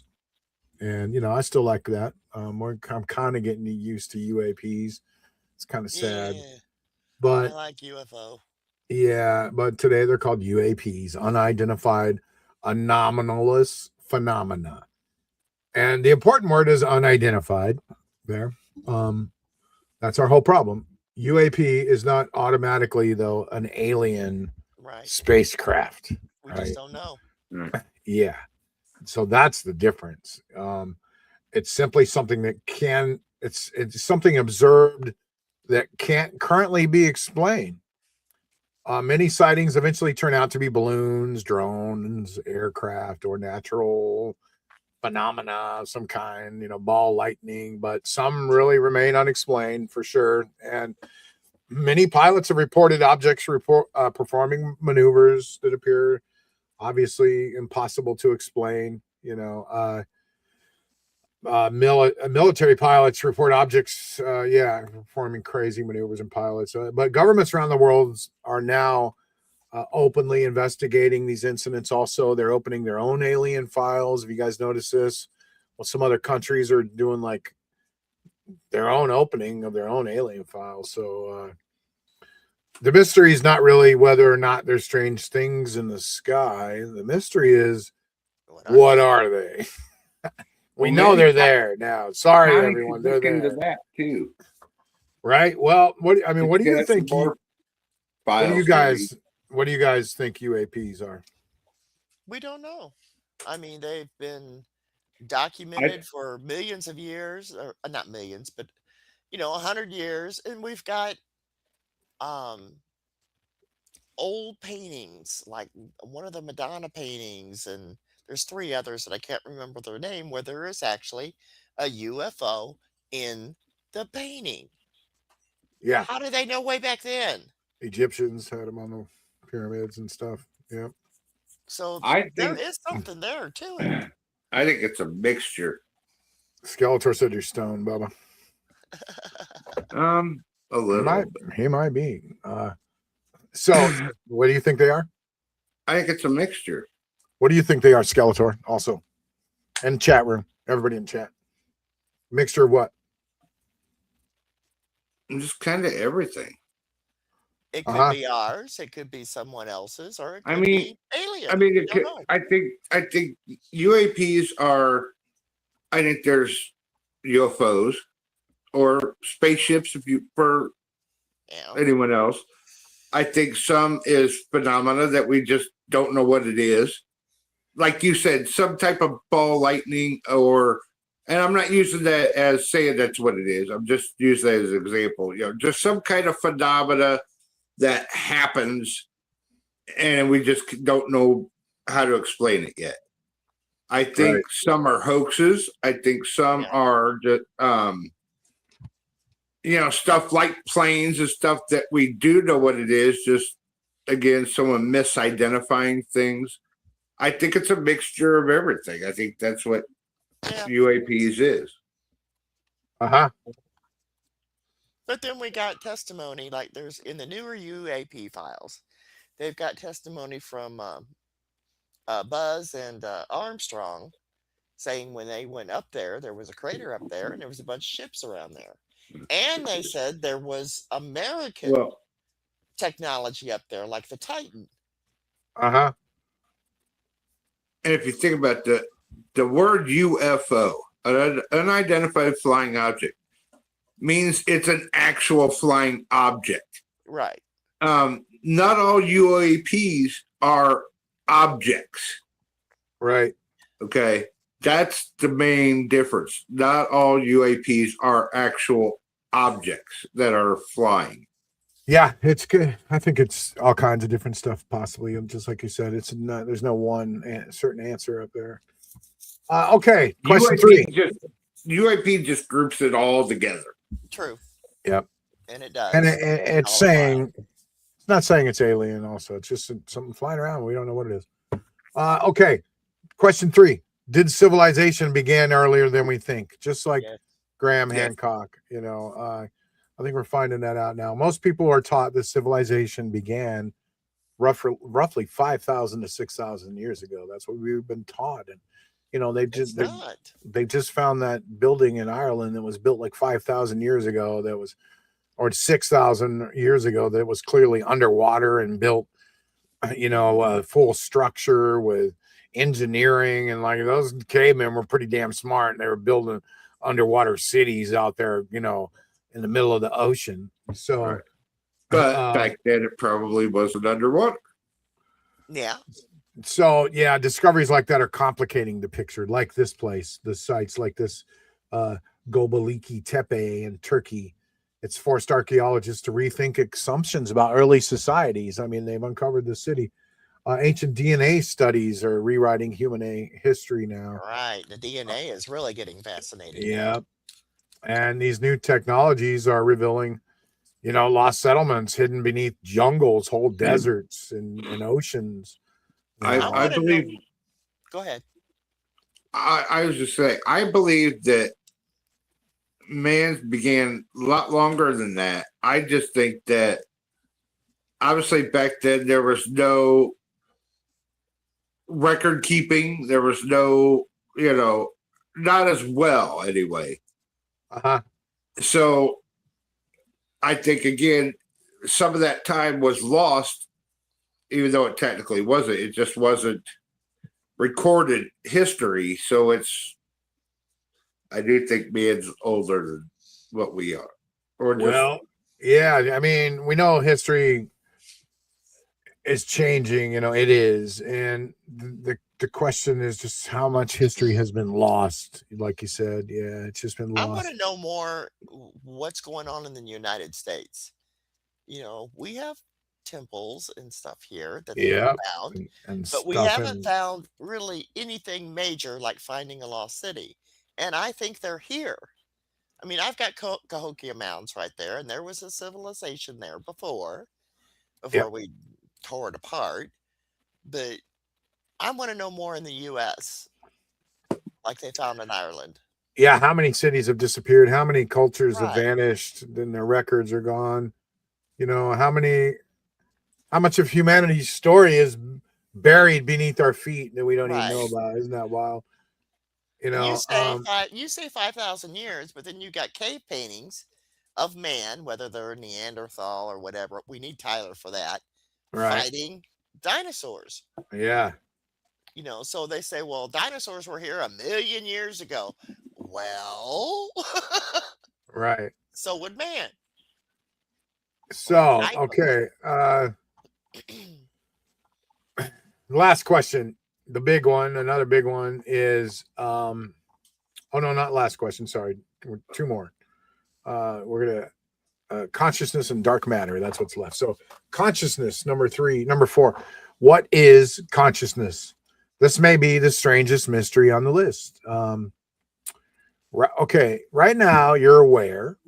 and I still like that. I'm kind of getting used to UAPs. It's kind of sad, Yeah, I but like UFO. yeah, but today they're called UAPs, unidentified anomalous phenomena. And the important word is unidentified there. That's our whole problem. UAP is not automatically, though, an alien Right. spacecraft. We Right. just don't know. Yeah. So that's the difference. It's simply something that it's something observed that can't currently be explained. Many sightings eventually turn out to be balloons, drones, aircraft, or natural phenomena of some kind, ball lightning, but some really remain unexplained for sure. And many pilots have reported objects performing maneuvers that appear obviously impossible to explain. Military pilots report objects, performing crazy maneuvers and pilots. But governments around the world are now openly investigating these incidents. Also, they're opening their own alien files. Have you guys noticed this? Well, some other countries are doing like their own opening of their own alien files. So the mystery is not really whether or not there's strange things in the sky. The mystery is what are they? We know they're there now. Sorry, everyone, they're there. Into that too, right? Well, what do you think? What do you guys think UAPs are? We don't know. I mean, they've been documented for millions of years, or not millions, but 100 years, and we've got um old paintings like one of the Madonna paintings, and there's three others that I can't remember their name, where there is actually a UFO in the painting. Yeah, How did they know way back then? Egyptians had them on the pyramids and stuff. Yeah. So I there think is something there to it. I think it's a mixture. Skeletor said you're stoned, Bubba. A He little. might, he might be. So, what do you think they are? I think it's a mixture. What do you think they are, Skeletor? Also, and chat room, everybody in chat. Mixture of what? Just kind of everything. It could be ours, it could be someone else's, or it could be alien. I mean, We don't know. I think UAPs are. I think there's UFOs or spaceships, if you prefer Yeah. anyone else. I think some is phenomena that we just don't know what it is. Like you said, some type of ball lightning, and I'm not using that as saying that's what it is. I'm just using that as an example. Just some kind of phenomena that happens, and we just don't know how to explain it yet. I think some are hoaxes. I think some are just, stuff like planes and stuff that we do know what it is. Just again, someone misidentifying things. I think it's a mixture of everything. I think that's what UAPs is. But then we got testimony, like there's in the newer UAP files, they've got testimony from Buzz and Armstrong saying when they went up there, there was a crater up there and there was a bunch of ships around there. And they said there was American technology up there, like the Titan. And if you think about the word UFO, an unidentified flying object, means it's an actual flying object. Right. Not all UAPs are objects. Right. Okay. That's the main difference. Not all UAPs are actual objects that are flying. Yeah, it's good. I think it's all kinds of different stuff, possibly. And just like you said, it's not. There's no one certain answer up there. Okay, question three. UAP just groups it all together. True. Yep. And it does. And it's saying, it's not saying it's alien. Also, it's just something flying around. We don't know what it is. Okay, question three. Did civilization begin earlier than we think? Just like Graham Hancock. I think we're finding that out now. Most people are taught that civilization began roughly 5,000 to 6,000 years ago. That's what we've been taught. And they just found that building in Ireland that was built like 5,000 years ago, or 6,000 years ago, that was clearly underwater and built, full structure with engineering, and like those cavemen were pretty damn smart, and they were building underwater cities out there, in the middle of the ocean. So, but back then it probably wasn't underwater. Yeah. So discoveries like that are complicating the picture, like this place, the sites like this Göbekli Tepe in Turkey. It's forced archaeologists to rethink assumptions about early societies. I mean, they've uncovered the city. Ancient DNA studies are rewriting human history now. Right. The DNA is really getting fascinating. Yeah. And these new technologies are revealing, lost settlements hidden beneath jungles, whole deserts and oceans. I believe. Go ahead. I was just saying, I believe that man began a lot longer than that. I just think that obviously back then there was no record keeping. There was no, not as well anyway. So I think, again, some of that time was lost, even though it technically wasn't. It just wasn't recorded history. So I do think man's older than what we are. I mean, we know history is changing, it is. And the the question is just how much history has been lost. Like you said, yeah, it's just been I want lost. to know more what's going on in the United States. We have temples and stuff here that they've Yeah, found, and but we stuff haven't and found really anything major like finding a lost city. And I think they're here. I mean, I've got Cahokia Mounds right there, and there was a civilization there yeah, before we tore it apart. But I want to know more in the U.S., like they found in Ireland. yeah. How many cities have disappeared? How many cultures have Right, vanished? Then their records are gone. How much of humanity's story is buried beneath our feet that we don't even know right. about? Isn't that wild? You You know, say you say 5,000 years, but then you got cave paintings of man, whether they're Neanderthal or whatever. We need Tyler for that, right? fighting dinosaurs. Yeah, So they say, well, dinosaurs were here 1 million years ago. Well, right. so would man. So, Type of okay. man. Last question. The big one, another big one is oh no, not last question. Sorry. Two more. We're gonna consciousness and dark matter. That's what's left. So consciousness, number 4. What is consciousness? This may be the strangest mystery on the list. Okay, right now you're aware,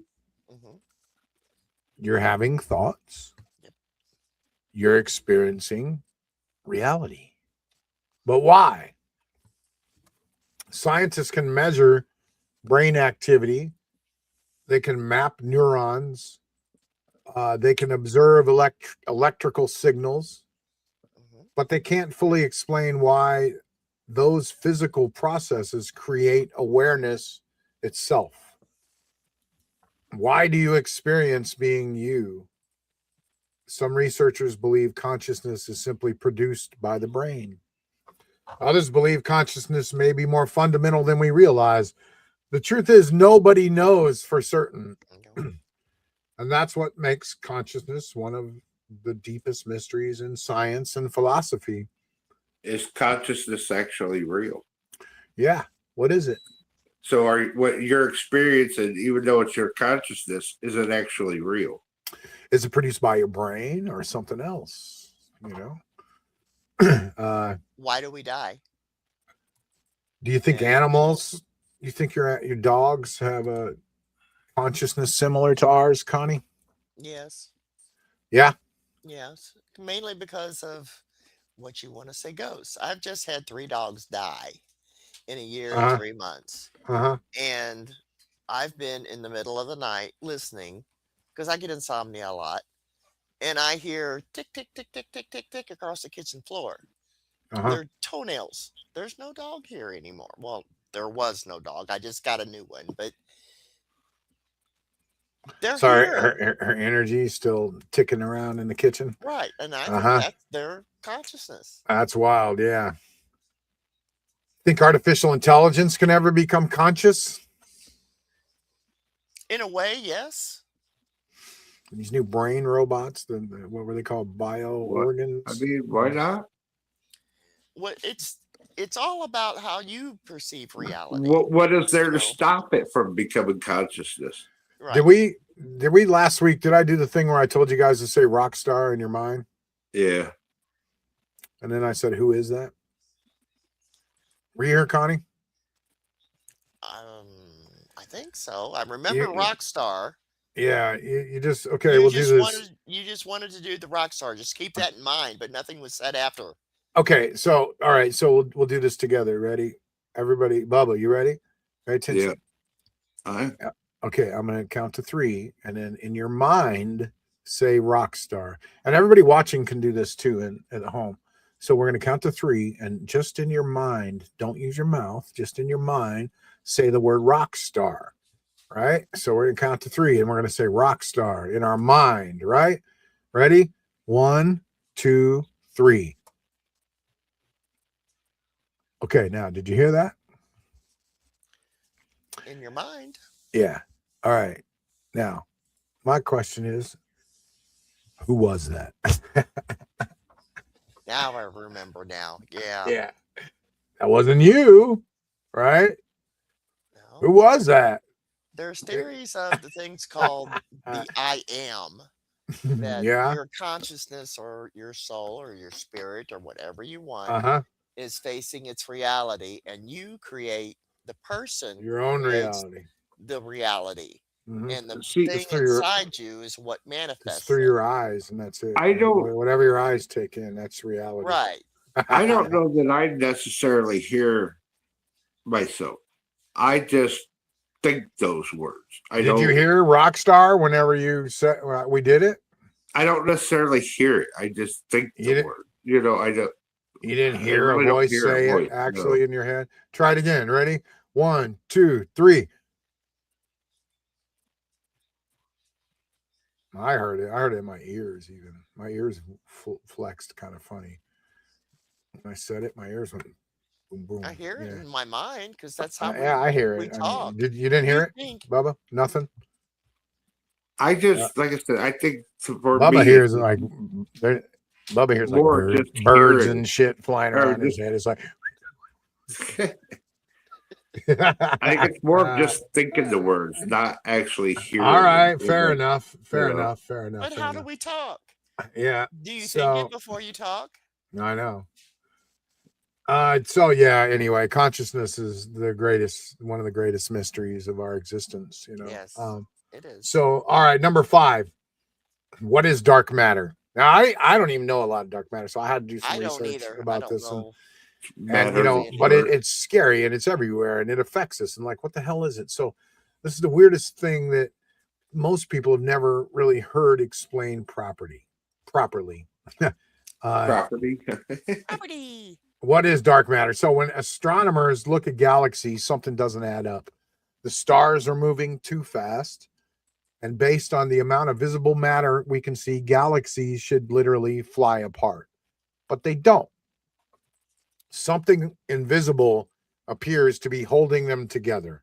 Mhm. you're having thoughts, Yep. you're experiencing reality. But why? Scientists can measure brain activity, they can map neurons, they can observe electrical signals, Mhm. but they can't fully explain why those physical processes create awareness itself. Why do you experience being you? Some researchers believe consciousness is simply produced by the brain. Others believe consciousness may be more fundamental than we realize. The truth is, nobody knows for certain. No. And that's what makes consciousness one of the deepest mysteries in science and philosophy. Is consciousness actually real? Yeah. What is it? So what you're experiencing, even though it's your consciousness, isn't actually real. Is it produced by your brain or something else? Why do we die? Do you think And animals, you think your dogs have a consciousness similar to ours, Connie? yes, Yeah. yes, mainly because of what you want to say ghosts. I've just had 3 dogs die in a year and Uh-huh. 3 months. Uh-huh. And I've been in the middle of the night listening because I get insomnia a lot. And I hear tick, tick, tick, tick, tick, tick, tick across the kitchen floor. Uh-huh. They're toenails. There's no dog here anymore. Well, there was no dog. I just got a new one, but they're Sorry, here. her energy is still ticking around in the kitchen. Right. And I think Uh-huh. that's their consciousness. That's wild, yeah. Think artificial intelligence can ever become conscious? In a way, yes. These new brain robots, what were they called? Bio organs? I mean, why not? What it's all about how you perceive reality. What is there you to know? stop it from becoming consciousness? Right. Did we last week, did I do the thing where I told you guys to say rock star in your mind? Yeah. And then I said, who is that? Were you here, Connie? I think so. I remember Rockstar. Yeah, you just okay. We'll do this. You just wanted to do the Rockstar. Just keep that in mind, but nothing was said after. Okay, so all right, so we'll do this together. Ready, everybody? Bubba, you ready? Pay attention. Yeah. Okay, I'm gonna count to 3, and then in your mind say rock star. And everybody watching can do this too at home. So we're gonna count to 3, and just in your mind, don't use your mouth. Just in your mind, say the word rock star. Right? So we're gonna count to 3, and we're gonna say rock star in our mind. Right? Ready? 1, 2, 3. Okay, now did you hear that? In your mind. Yeah. All right. Now, my question is, who was that? Now I remember now. Yeah. Yeah. That wasn't you, right? Who No. was that? There's theories of the things called the I am, that Yeah. your consciousness or your soul or your spirit or whatever you want Uh-huh. is facing its reality, and you create the person Your own creates reality. the reality. Mhm. And the See, thing It's through your inside you is what it's manifests through it. your eyes, and that's it. I don't Whatever your eyes take in, that's reality. Right. I don't know that I necessarily hear myself. I just think those words. Did you hear Rockstar whenever you said we did it? I don't necessarily hear it. I just think You the didn't, word. You know, I don't. you didn't I hear a really don't voice hear a say voice, it actually in your head? Try it again. Ready? 1, 2, 3. I heard it. I heard it in my ears even. My ears flexed kind of funny. When I said it, my ears went boom, boom. I hear it Yeah. in my mind because that's how Yeah, I hear we it. I talk. mean, you didn't hear it, Think Bubba? Nothing? I just, like I said, I think for Bubba me, hears it's like Bubba hears like more just birds hearing and it. shit flying Or around his just, head. It's like I think it's more of just thinking the words, not actually all hearing them. right, fair enough. You Fair know, enough. Fair enough. but Fair how do enough. we talk? Yeah. Do you think So it before you talk? I know. So yeah, anyway, consciousness is one of the greatest mysteries of our existence, you know. Yes, it is. So all right, number 5. What is dark matter? Now I don't even know a lot of dark matter, so I had to do some I don't research either. I about don't this know and you matter know, hardly but anything. it's scary and it's everywhere and it affects us and like what the hell is it? So this is the weirdest thing that most people have never really heard explained properly. property. Property. What is dark matter? So when astronomers look at galaxies, something doesn't add up. The stars are moving too fast. And based on the amount of visible matter we can see, galaxies should literally fly apart. But they don't. Something invisible appears to be holding them together.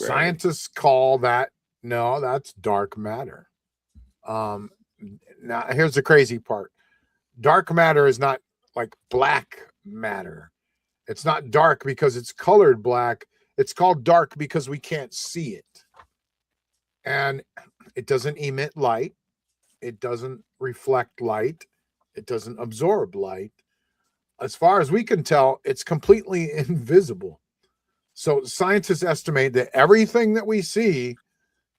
Right. Scientists call that, no, that's dark matter. Now, here's the crazy part. Dark matter is not like black matter. It's not dark because it's colored black. It's called dark because we can't see it. And it doesn't emit light. It doesn't reflect light. It doesn't absorb light. As far as we can tell, it's completely invisible. So scientists estimate that everything that we see,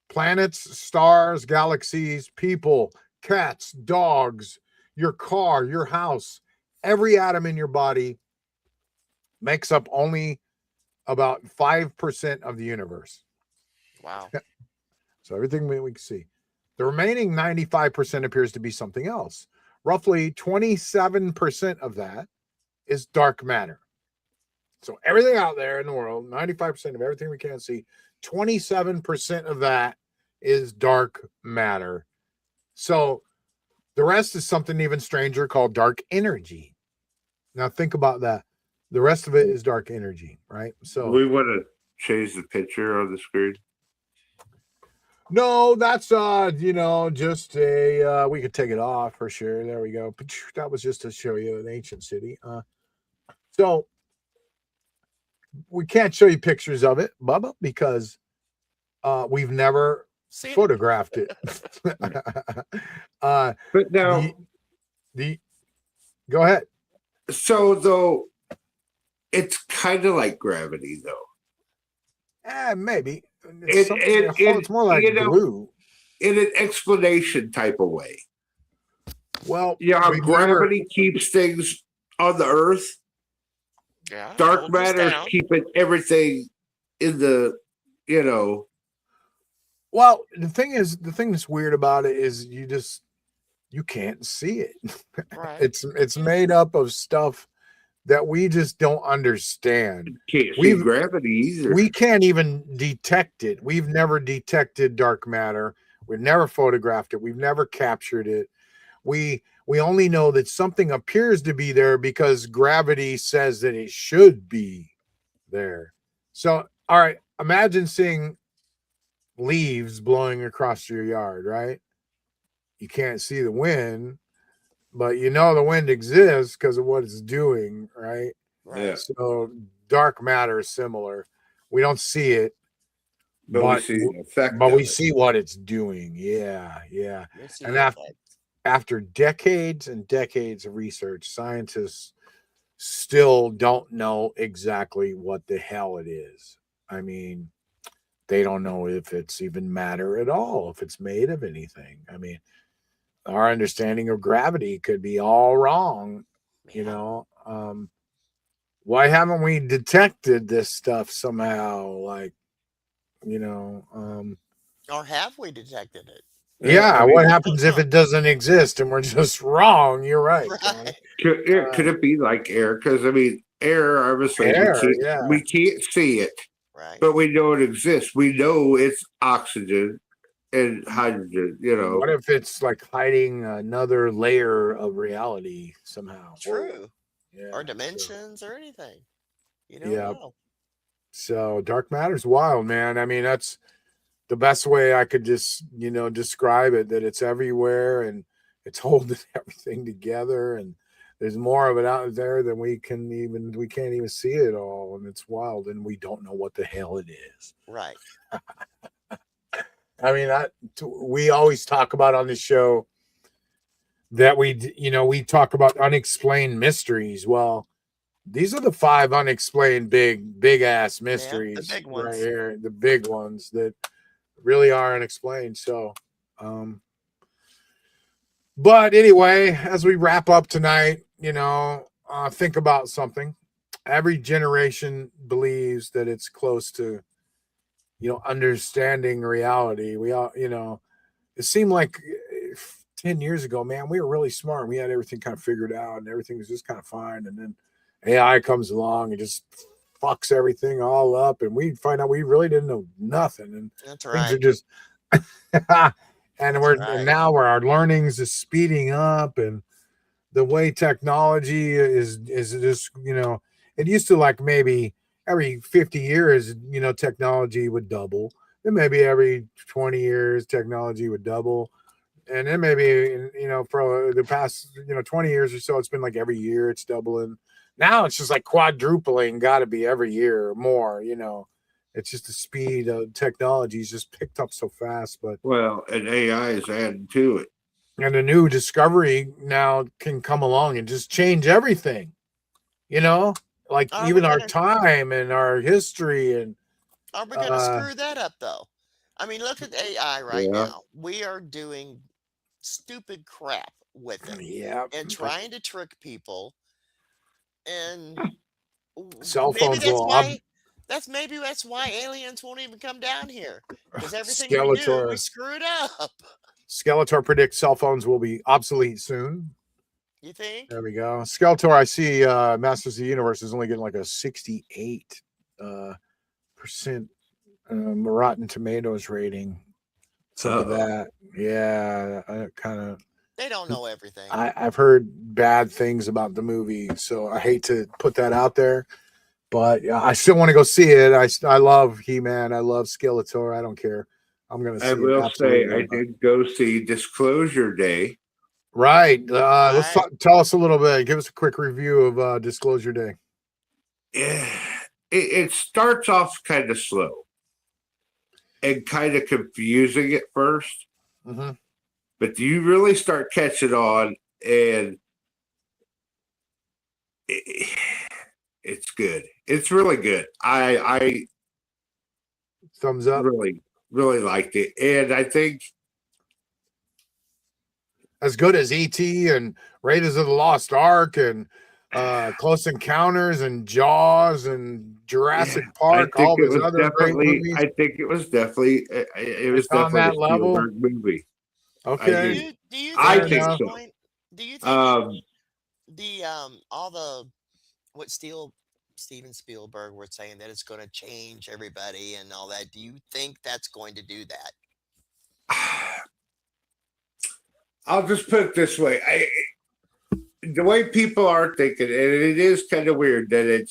planets, stars, galaxies, people, cats, dogs, your car, your house, every atom in your body makes up only about 5% of the universe. Wow. So everything we can see. The remaining 95% appears to be something else. Roughly 27% of that is dark matter. So everything out there in the world, 95% of everything we can't see, 27% of that is dark matter. So the rest is something even stranger called dark energy. Now think about that. The rest of it is dark energy, right? So We want to change the picture on the screen. no, that's just a we could take it off for sure. There we go. That was just to show you an ancient city. So we can't show you pictures of it, Bubba, because we've never See it? photographed it. But now, the go ahead. so though, it's kind of like gravity, though. Maybe It's more like glue. In an explanation type of way. Well, Yeah, how we've gravity keeps things on the Earth. Yeah. Dark hold this matter down. keeping everything in the, you know. Well, the thing that's weird about it is you can't see it. Right. It's made up of stuff that we just don't understand. Can't see gravity either. We can't even detect it. We've never detected dark matter. We've never photographed it. We've never captured it. We only know that something appears to be there because gravity says that it should be there. So, all right, imagine seeing leaves blowing across your yard, right? You can't see the wind, but you know the wind exists because of what it's doing, right? Right. So dark matter is similar. We don't see it, But we see the effect but of we it. see what it's doing. Yeah. We see And the effect. after decades and decades of research, scientists still don't know exactly what the hell it is. I mean, they don't know if it's even matter at all, if it's made of anything. I mean, our understanding of gravity could be all wrong, you Yeah. know. Why haven't we detected this stuff somehow? Like, you know, Or have we detected it? Yeah, yeah, I what mean, happens if it doesn't exist and we're just wrong? You're right, Tony. Right. could it be like air? Because I mean, air obviously Air, yeah. we can't see it, Right. but we know it exists. We know it's oxygen and hydrogen. You know, What if it's like hiding another layer of reality somehow? True. Yeah. Or dimensions or anything. You don't Yeah. know. So dark matter's wild, man. I mean, that's the best way I could just, describe it, that it's everywhere and it's holding everything together, and there's more of it out there than we can't even see it all, and it's wild, and we don't know what the hell it is. Right. I mean, we always talk about on the show that we talk about unexplained mysteries. Well, these are the 5 unexplained big ass mysteries big right ones. here, the big ones that really are unexplained. So, but anyway, as we wrap up tonight, think about something. Every generation believes that it's close to, understanding reality. We all, it seemed like 10 years ago, man, we were really smart. We had everything kind of figured out and everything was just kind of fine. And then AI comes along and just fucks everything all up. And we find out we really didn't know nothing. And That's things are right. just, and right. now where our learnings is speeding up, and the way technology is just, it used to, like, maybe every 50 years, technology would double. Then maybe every 20 years, technology would double. And then maybe, for the past, 20 years or so, it's been like every year it's doubling. Now it's just like quadrupling, got to be every year or more, It's just the speed of technology is just picked up so fast. But well, and AI is added to it. and a new discovery now can come along and just change everything, like Are we even our gonna time and our history. And are we gonna screw that up though? I mean, look at AI right Yeah. now. We are doing stupid crap with it yeah, and trying to trick people. And cell maybe phones will maybe that's why aliens won't even come down here, because everything we do, we Skeletor screw it up. Skeletor predicts cell phones will be obsolete soon. You think? There we go. Skeletor, I see Masters of the Universe is only getting like a 68 percent Rotten Tomatoes rating. Look at that. Yeah, I kind of. They don't know everything. I've heard bad things about the movie, so I hate to put that out there, but yeah, I still want to go see it. I love He-Man. I love Skeletor. I don't care. I'm gonna see I it. will say Absolutely. I did go see Disclosure Day. Right. Let's Right. tell us a little bit. Give us a quick review of Disclosure Day. It starts off kind of slow and kind of confusing at first, Mm-hmm. but you really start catching on, and it's good. It's really good. I Thumbs up. really liked it, and I think As good as E.T. and Raiders of the Lost Ark and Close Encounters and Jaws and Jurassic Park, I think all it those was other great definitely. movies. I think it was definitely. It was It's on definitely a that level. Spielberg movie. Okay. Do you I think think at this so. point, do you think Um, the all the what Steven Spielberg were saying that it's going to change everybody and all that? Do you think that's going to do that? I'll just put it this way: the way people are thinking, and it is kind of weird that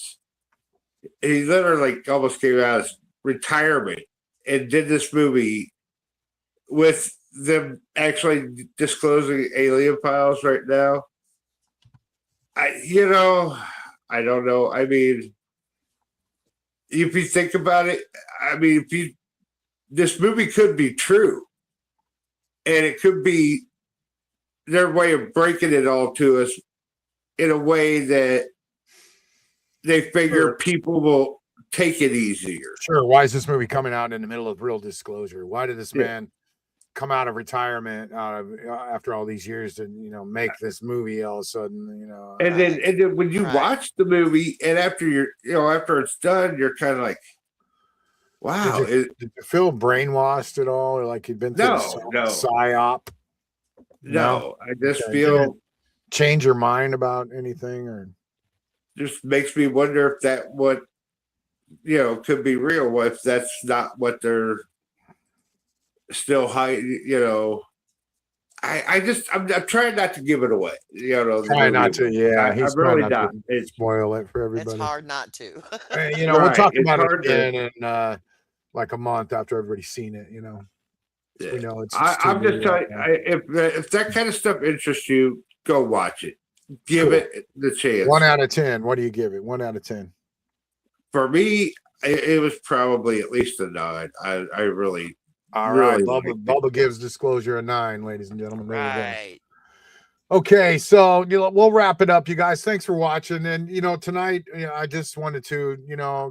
he literally almost came out of retirement and did this movie with them actually disclosing alien files right now. I don't know. I mean, if you think about it, I mean, this movie could be true, and it could be their way of breaking it all to us in a way that they figure people will take it easier. Sure. Why is this movie coming out in the middle of real disclosure? Why did this man come out of retirement after all these years to make this movie all of a sudden? And then when you watch the movie, and after after it's done, you're kind of like, wow. Did you feel brainwashed at all, or like you'd been through a psyop? No, I just feel. Change your mind about anything, or just makes me wonder if that could be real. What if that's not what they're still hiding? I'm trying not to give it away. Try not to. Yeah, I'm really not. Spoil it for everybody. It's hard not to. We'll talk about it again in like a month after everybody's seen it. Yeah. I'm just telling you, if that kind of stuff interests you, go watch it. Give it the chance. 1 out of 10. What do you give it? 1 out of 10. For me, it was probably at least a 9. I really. All right. Bubba gives Disclosure a 9, ladies and gentlemen. There Right. Okay, so we'll wrap it up, you guys. Thanks for watching. And tonight, I just wanted to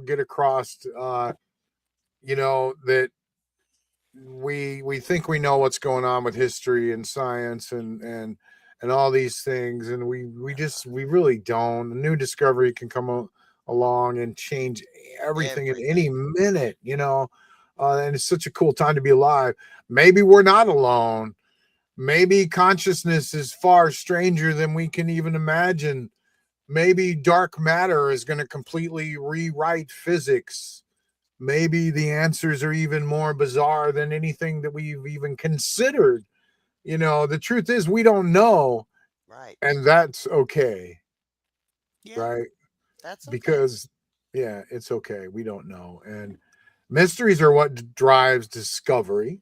get across that we think we know what's going on with history and science and all these things, and we really don't. A new discovery can come along and change everything at any minute, and it's such a cool time to be alive. Maybe we're not alone. Maybe consciousness is far stranger than we can even imagine. Maybe dark matter is going to completely rewrite physics. Maybe the answers are even more bizarre than anything that we've even considered. The truth is we don't know. Right. And that's okay. Yeah, right? That's okay. Because it's okay. We don't know. And mysteries are what drives discovery,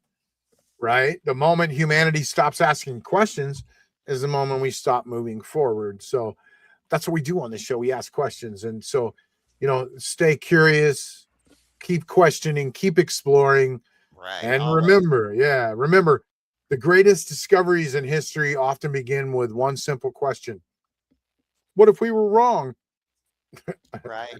right? The moment humanity stops asking questions is the moment we stop moving forward. So that's what we do on this show. We ask questions. And so, stay curious, keep questioning, keep exploring. Right. And remember, the greatest discoveries in history often begin with one simple question. What if we were wrong? Right.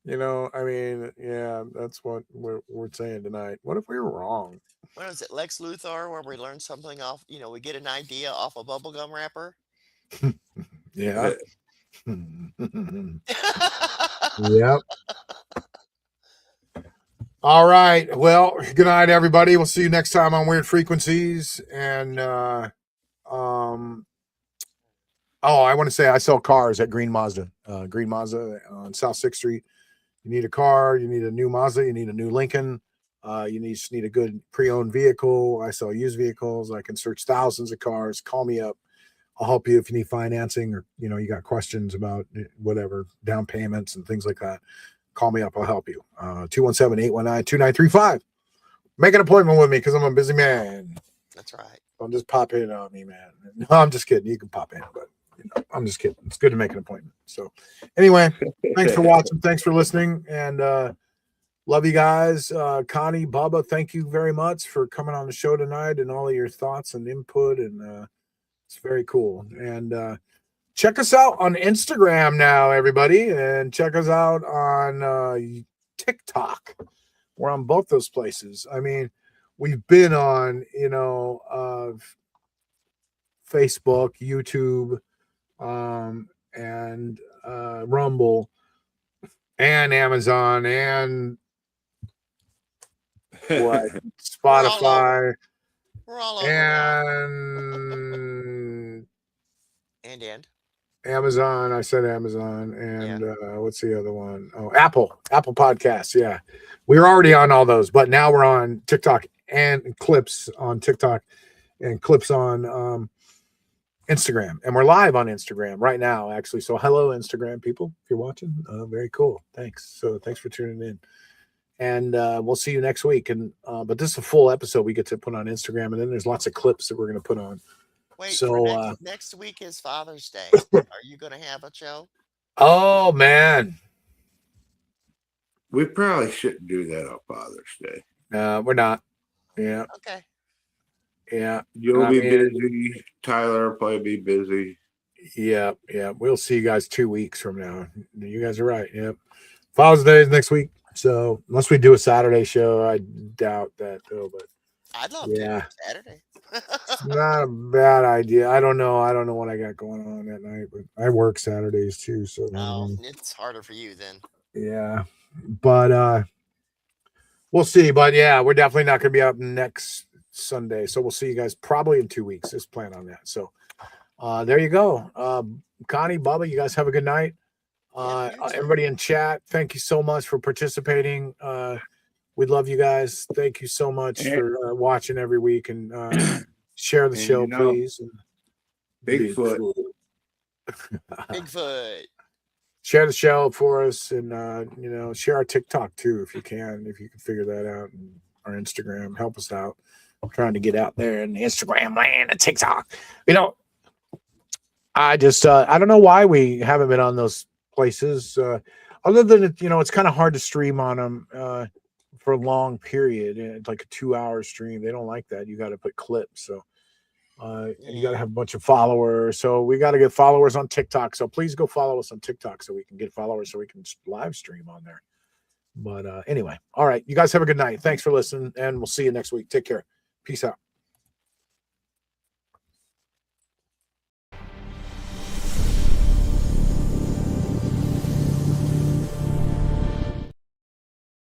That's what we're saying tonight. What if we were wrong? What is it, Lex Luthor, where we learn something off, we get an idea off a bubblegum wrapper? Yeah. Yep. All right. Well, good night, everybody. We'll see you next time on Weird Frequencies. And I want to say I sell cars at Green Mazda. Green Mazda on South 6th Street. You need a car, you need a new Mazda, you need a new Lincoln, you just need a good pre-owned vehicle. I sell used vehicles. I can search thousands of cars. Call me up. I'll help you if you need financing or you got questions about whatever, down payments and things like that. Call me up. I'll help you. 217-819-2935. Make an appointment with me because I'm a busy man. That's right. Don't just pop in on me, man. No, I'm just kidding. You can pop in, but I'm just kidding. It's good to make an appointment. So anyway, thanks for watching. Thanks for listening. And love you guys. Connie, Bubba, thank you very much for coming on the show tonight and all of your thoughts and input. And it's very cool. And check us out on Instagram now, everybody. And check us out on TikTok. We're on both those places. I mean, we've been on, Facebook, YouTube, and Rumble, and Amazon, and Spotify, We're all over. And Amazon. I said Amazon, and what's the other one? Oh, Apple Podcasts. Yeah, we were already on all those, but now we're on TikTok and clips on TikTok and clips on Instagram, and we're live on Instagram right now, actually. So hello, Instagram people, if you're watching. Very cool. Thanks. So thanks for tuning in, and we'll see you next week. And but this is a full episode we get to put on Instagram, and then there's lots of clips that we're going to put on. wait, So next week is Father's Day. Are you going to have a show? Oh man. We probably shouldn't do that on Father's Day. We're not. Yeah. Okay. Yeah. You'll I be mean, busy. Tyler will probably be busy. Yeah. Yeah. We'll see you guys 2 weeks from now. You guys are right. Yep. Father's Day is next week. So unless we do a Saturday show, I doubt that though. But I'd love yeah, to. Saturday. it's not a bad idea. I don't know. I don't know what I got going on that night, but I work Saturdays too. So Oh, it's harder for you then. yeah. But we'll see. But yeah, we're definitely not gonna be up next Sunday. So we'll see you guys probably in 2 weeks. Just plan on that. So there you go. Connie, Bubba, you guys have a good night. Yeah, you too. Everybody in chat, thank you so much for participating. We love you guys. Thank you so much for watching every week and share the And show, you know, please. Bigfoot. Bigfoot. Share the show for us and share our TikTok too if you can figure that out, and our Instagram. Help us out. I'm trying to get out there in Instagram land and TikTok. I just I don't know why we haven't been on those places. Other than it's kind of hard to stream on them for a long period. It's like a 2-hour stream. They don't like that. You got to put clips. So you got to have a bunch of followers. So we got to get followers on TikTok. So please go follow us on TikTok so we can get followers so we can live stream on there. But anyway, all right. You guys have a good night. Thanks for listening, and we'll see you next week. Take care. Peace out.